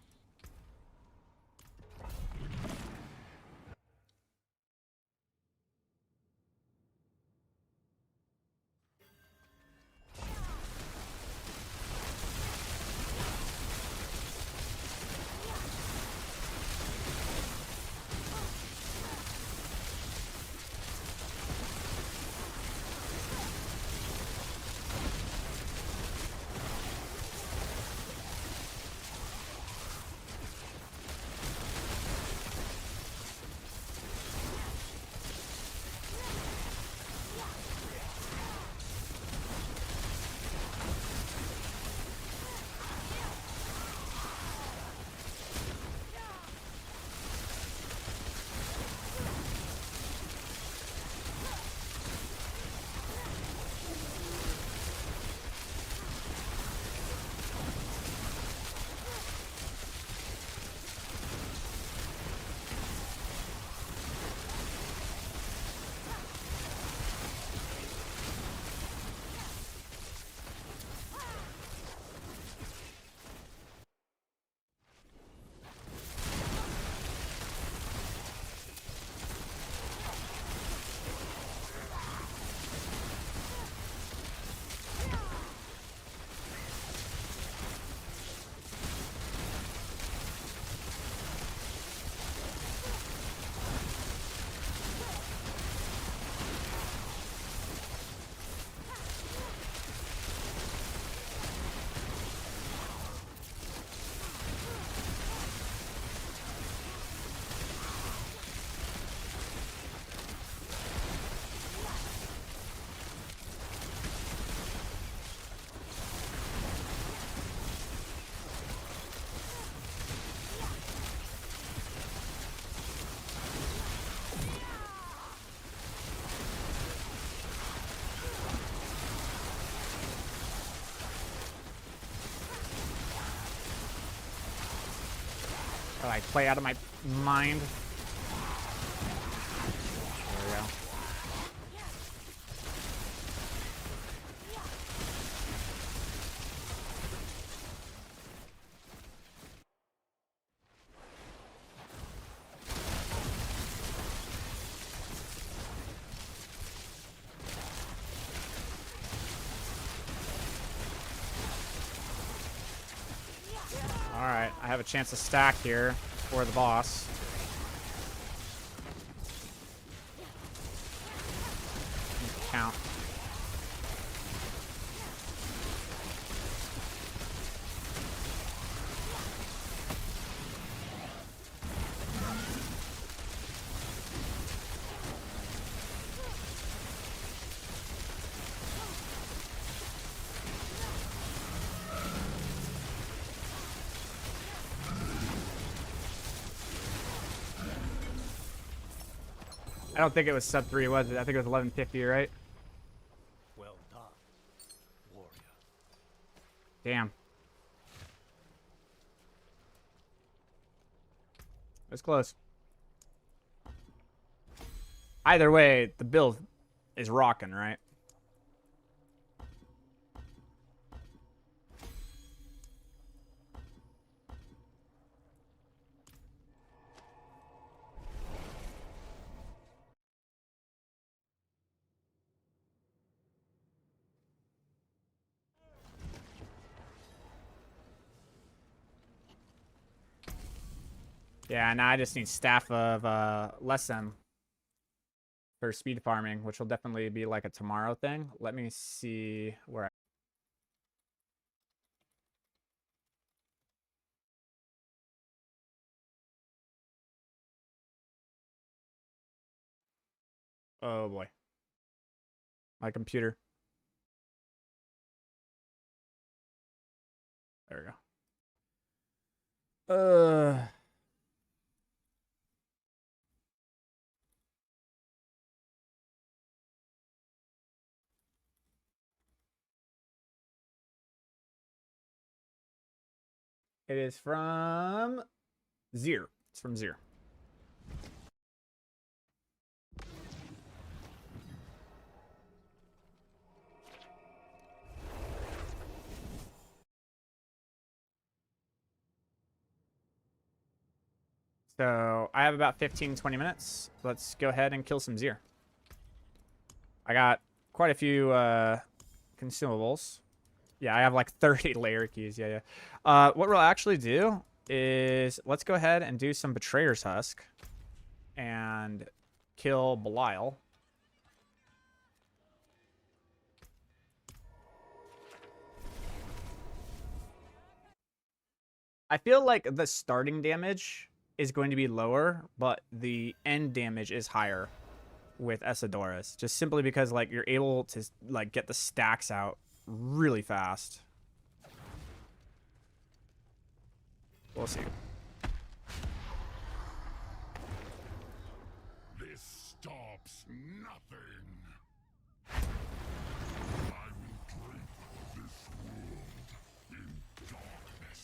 I play out of my mind. There we go. Alright, I have a chance to stack here for the boss. Count. I don't think it was sub 3, was it? I think it was 1150, right? Well done, warrior. Damn. It's close. Either way, the build is rocking, right? Yeah, now I just need Staff of Lesson for speed farming, which will definitely be like a tomorrow thing. Let me see where Oh boy. My computer. There we go. It is from Zir. It's from Zir. So I have about 15-20 minutes. Let's go ahead and kill some Zir. I got quite a few consumables. Yeah, I have like 30 layer keys. Yeah. What we'll actually do is let's go ahead and do some Betrayer's Husk and kill Belial. I feel like the starting damage is going to be lower, but the end damage is higher with Esadorus, just simply because like you're able to like get the stacks out really fast. We'll see. This stops nothing. I will drape this world in darkness.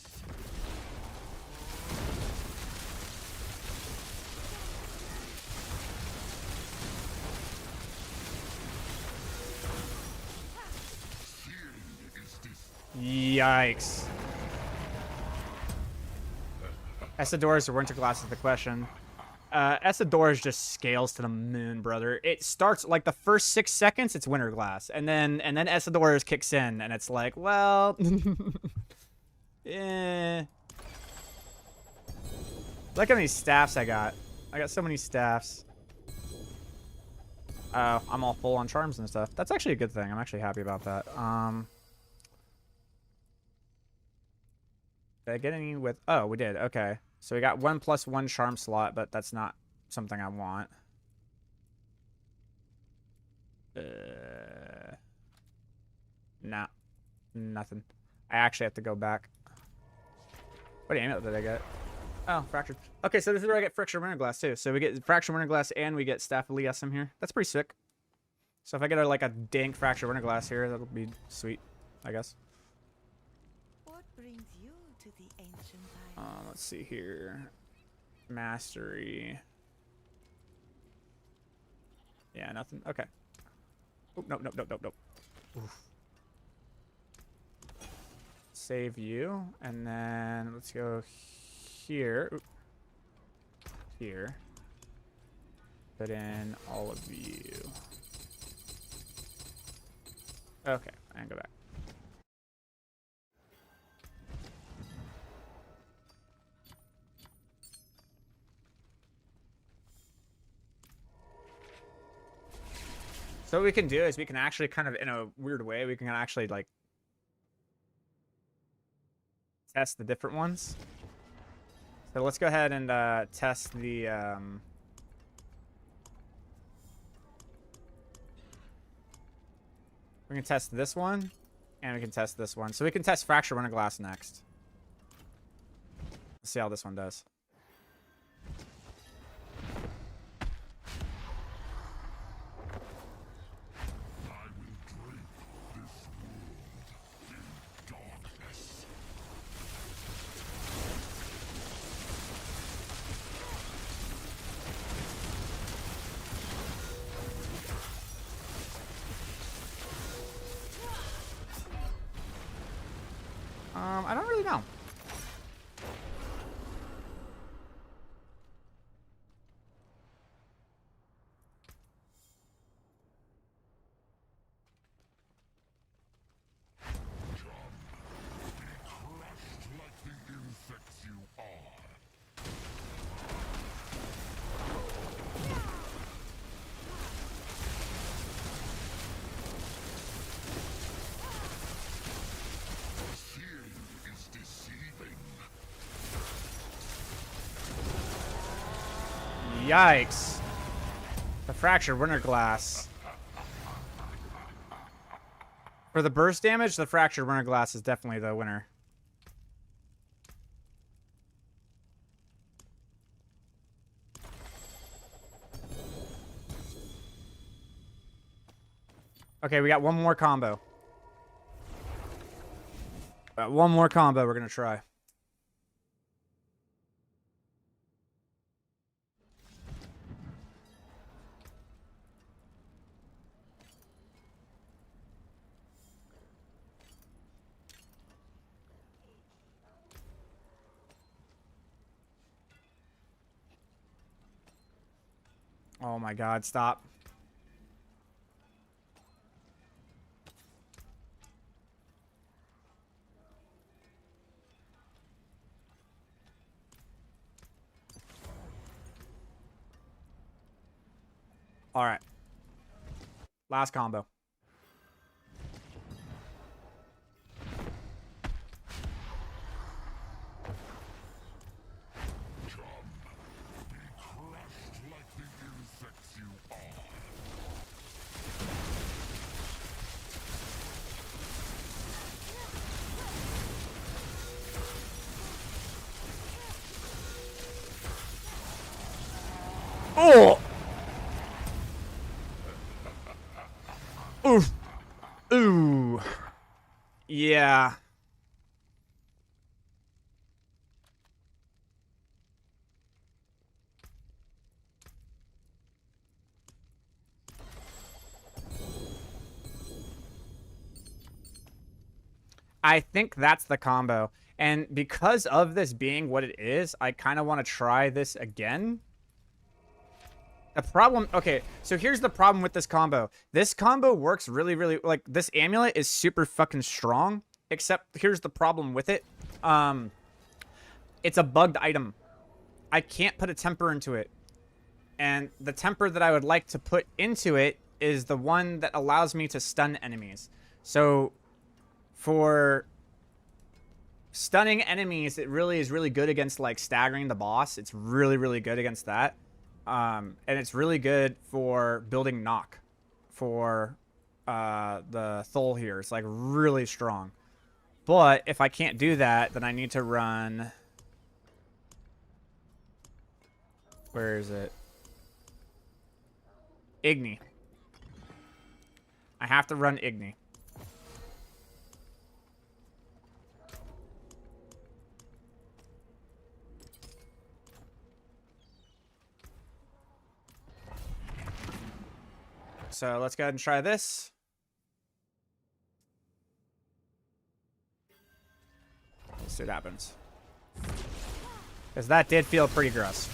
Seeing is this. Yikes. Esadorus or winterglass is the question. Esadorus just scales to the moon, brother. It starts like the first 6 seconds, it's winterglass, and then Esadorus kicks in, and it's like, well, eh. Look how many staffs I got. I got so many staffs. Oh, I'm all full on charms and stuff. That's actually a good thing. I'm actually happy about that. Did I get any with... Oh, we did. Okay. So we got 1+1 charm slot, but that's not something I want. Nah. Nothing. I actually have to go back. What amulet did I get? Oh, fractured. Okay, so this is where I get fractured winterglass too. So we get fractured winterglass and we get staff of Liesum here. That's pretty sick. So if I get like a dank fractured winterglass here, that'll be sweet, I guess. What brings you to the ancient isle? Let's see here. Mastery. Yeah, nothing. Okay. Oh, nope, nope, nope, nope, nope. Oof. Save you, and then let's go here. Oop. Here. Put in all of you. Okay, and go back. So what we can do is we can actually kind of, in a weird way, we can actually like test the different ones. So let's go ahead and test the we can test this one, and we can test this one. So we can test Fracture Winterglass next. Let's see how this one does. I don't really know. Yikes. The Fractured Winterglass. For the burst damage, the Fractured Winterglass is definitely the winner. Okay, we got one more combo. One more combo we're going to try. Oh my god, stop. All right. Last combo. Oh! Oof. Ooh. Yeah. I think that's the combo. And because of this being what it is, I kind of want to try this again. The problem, okay, so here's the problem with this combo. This combo works really, really, like, this amulet is super fucking strong, except here's the problem with it. It's a bugged item. I can't put a temper into it. And the temper that I would like to put into it is the one that allows me to stun enemies. So, for stunning enemies, it really is really good against, like, staggering the boss. It's really, really good against that. And it's really good for building knock for the Thul here. It's like really strong. But if I can't do that, then I need to run... Where is it? Igni. I have to run Igni. So let's go ahead and try this. Let's see what happens. Because that did feel pretty gross.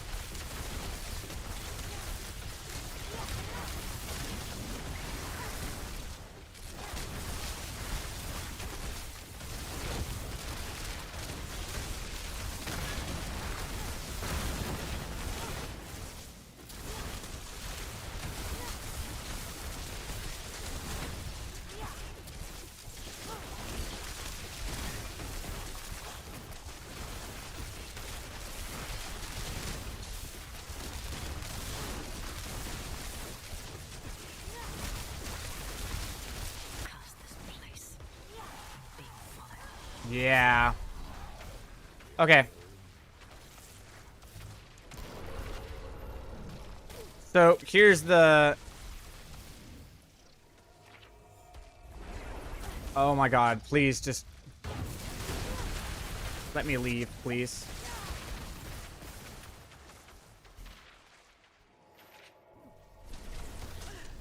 Curse this place. I'm being followed. Yeah. Okay. So here's the... Oh my god, please just... Let me leave, please.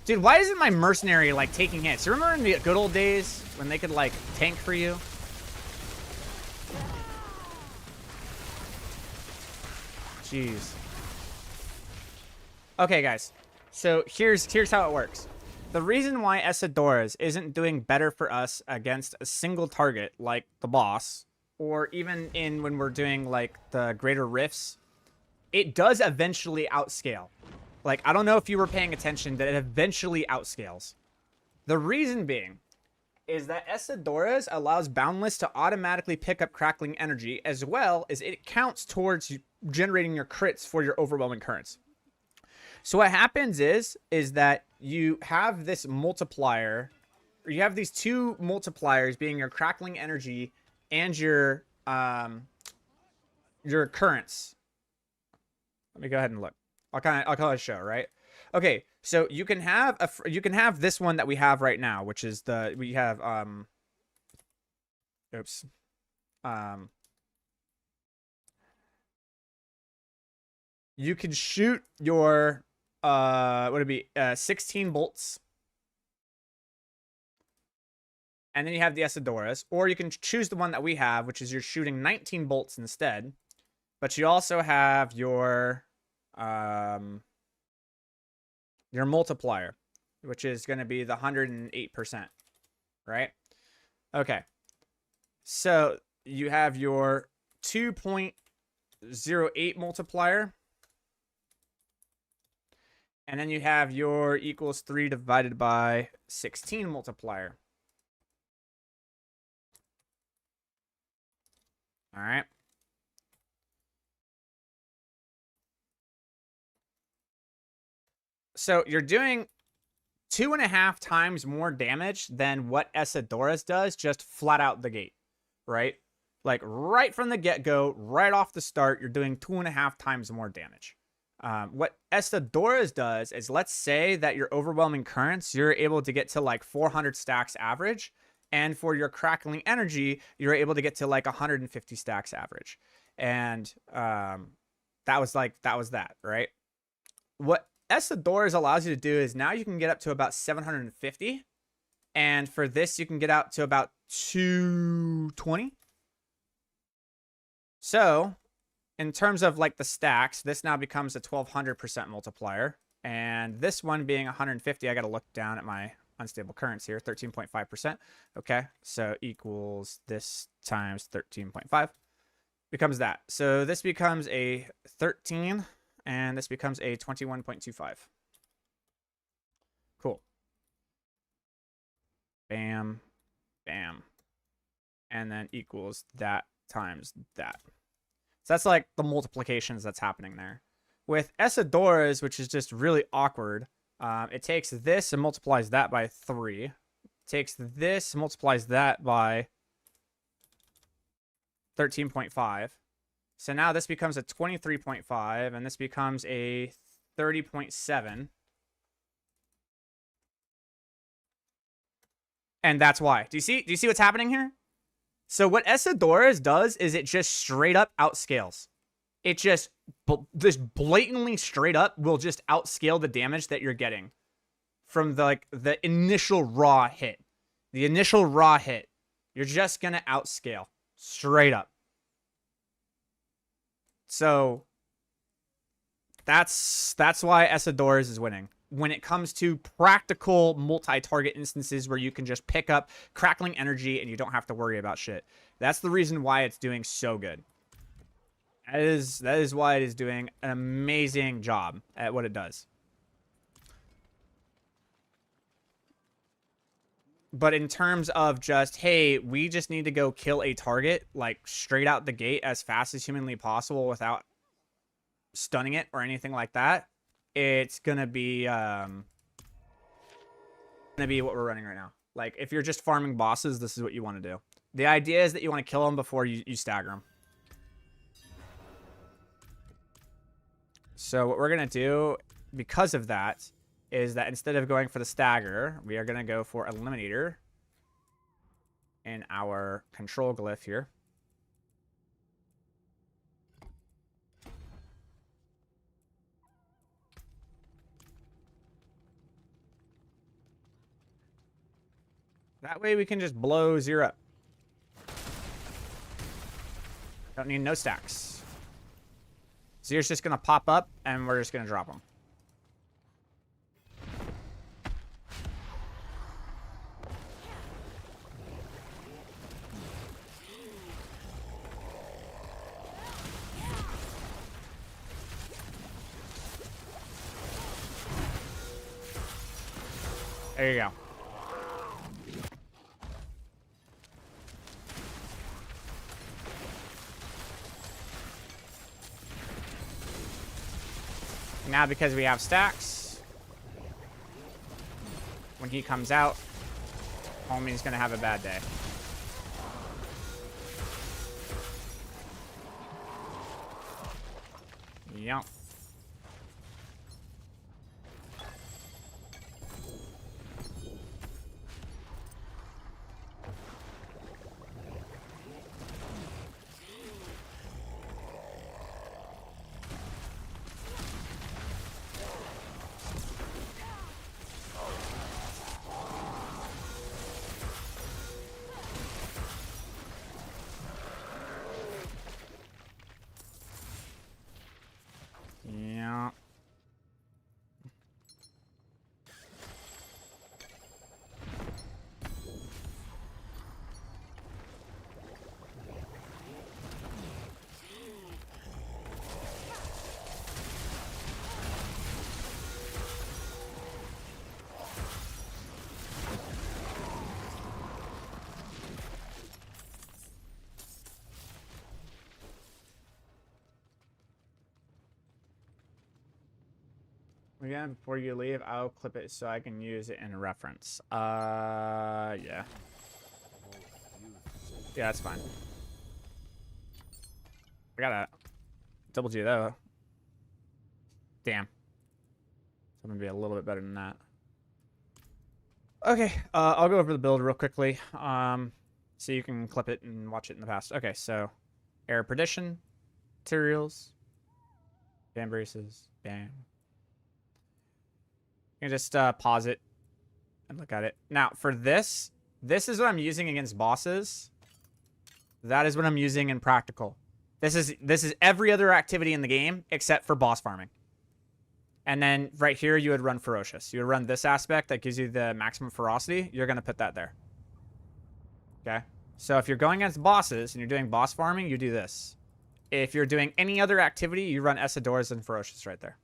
Dude, why isn't my mercenary, like, taking hits? Remember in the good old days when they could, like, tank for you? Jeez. Okay, guys. So here's how it works. The reason why Esadoras isn't doing better for us against a single target like the boss, or even in when we're doing like the greater rifts, it does eventually outscale. Like, I don't know if you were paying attention that it eventually outscales. The reason being is that Esadoras allows Boundless to automatically pick up crackling energy, as well as it counts towards generating your crits for your overwhelming currents. So what happens is that you have this multiplier, or you have these two multipliers being your crackling energy and your currents. Let me go ahead and look. I'll call it a show, right? Okay, so you can have this one that we have right now, which is we have you can shoot your what would it be 16 bolts, and then you have the Esadoras, or you can choose the one that we have, which is you're shooting 19 bolts instead, but you also have your multiplier, which is going to be the 108%, right? Okay, so you have your 2.08 multiplier, and then you have your equals 3 divided by 16 multiplier. All right. So you're doing 2.5 times more damage than what Esadoras does, just flat out the gate, right? Like right from the get-go, right off the start, you're doing 2.5 times more damage. What Esadoras does is, let's say that your overwhelming currents, you're able to get to like 400 stacks average, and for your crackling energy, you're able to get to like 150 stacks average. And that was that, right? What Esadoras allows you to do is now you can get up to about 750, and for this you can get out to about 220. So in terms of like the stacks, this now becomes a 1200% multiplier, and this one being 150, I got to look down at my unstable currents here, 13.5%. Okay, so equals this times 13.5 becomes that. So this becomes a 13, and this becomes a 21.25. Cool. Bam, bam, and then equals that times that. So that's like the multiplications that's happening there. With Esadoras, which is just really awkward, it takes this and multiplies that by 3. It takes this and multiplies that by 13.5. So now this becomes a 23.5, and this becomes a 30.7. And that's why. Do you see what's happening here? So what Esadoras does is it just straight up outscales. It just blatantly straight up will just outscale the damage that you're getting from the initial raw hit. The initial raw hit, you're just going to outscale straight up. So that's why Essadores is winning. When it comes to practical multi-target instances where you can just pick up crackling energy and you don't have to worry about shit. That's the reason why it's doing so good. That is why it is doing an amazing job at what it does. But in terms of just, hey, we just need to go kill a target, like, straight out the gate as fast as humanly possible without stunning it or anything like that, it's gonna be what we're running right now. Like, if you're just farming bosses, this is what you want to do. The idea is that you want to kill them before you stagger them. So what we're gonna do, because of that, is that instead of going for the stagger, we are gonna go for Eliminator in our control glyph here. That way we can just blow 0 up. Don't need no stacks. Zero's just gonna pop up and we're just gonna drop them. There you go. Now, because we have stacks, when he comes out, homie's gonna have a bad day. Yep. Yeah. Again, before you leave, I'll clip it so I can use it in reference. Yeah. Yeah, that's fine. I gotta double G though. Damn. So I'm gonna be a little bit better than that. Okay, I'll go over the build real quickly. So you can clip it and watch it in the past. Okay, so Air Perdition, materials, bam braces, bam. You can just pause it and look at it. Now, for this is what I'm using against bosses. That is what I'm using in practical. This is every other activity in the game except for boss farming. And then right here, you would run Ferocious. You would run this aspect that gives you the maximum ferocity. You're going to put that there. Okay? So if you're going against bosses and you're doing boss farming, you do this. If you're doing any other activity, you run Essadores and Ferocious right there.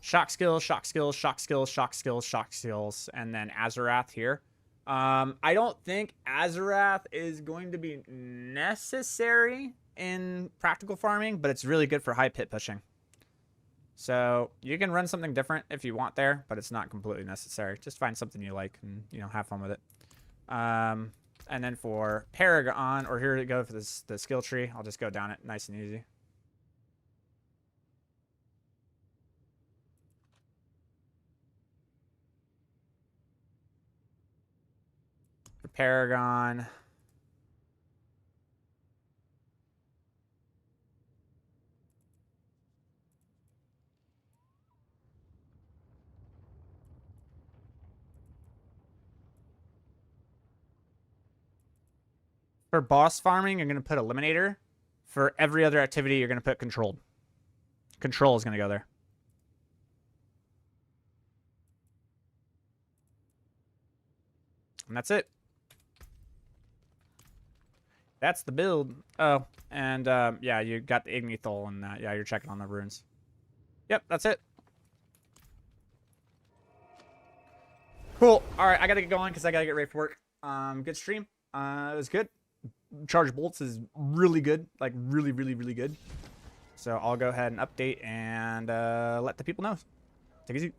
Shock skills, shock skills, shock skills, shock skills, shock skills, and then Azarath here. I don't think Azarath is going to be necessary in practical farming, but it's really good for high pit pushing. So you can run something different if you want there, but it's not completely necessary. Just find something you like and, you know, have fun with it. And then for Paragon, or here to go for this, the skill tree, I'll just go down it nice and easy. For Paragon, For boss farming, you're going to put eliminator. For every other activity, you're going to put controlled. Control is going to go there. And that's it. That's the build. Oh, and yeah, you got the Ignithol and yeah, you're checking on the runes. Yep, that's it. Cool. All right, I gotta get going because I gotta get ready for work. Good stream. It was good. Charge bolts is really good, like really, really, really good. So I'll go ahead and update and let the people know. Take it easy.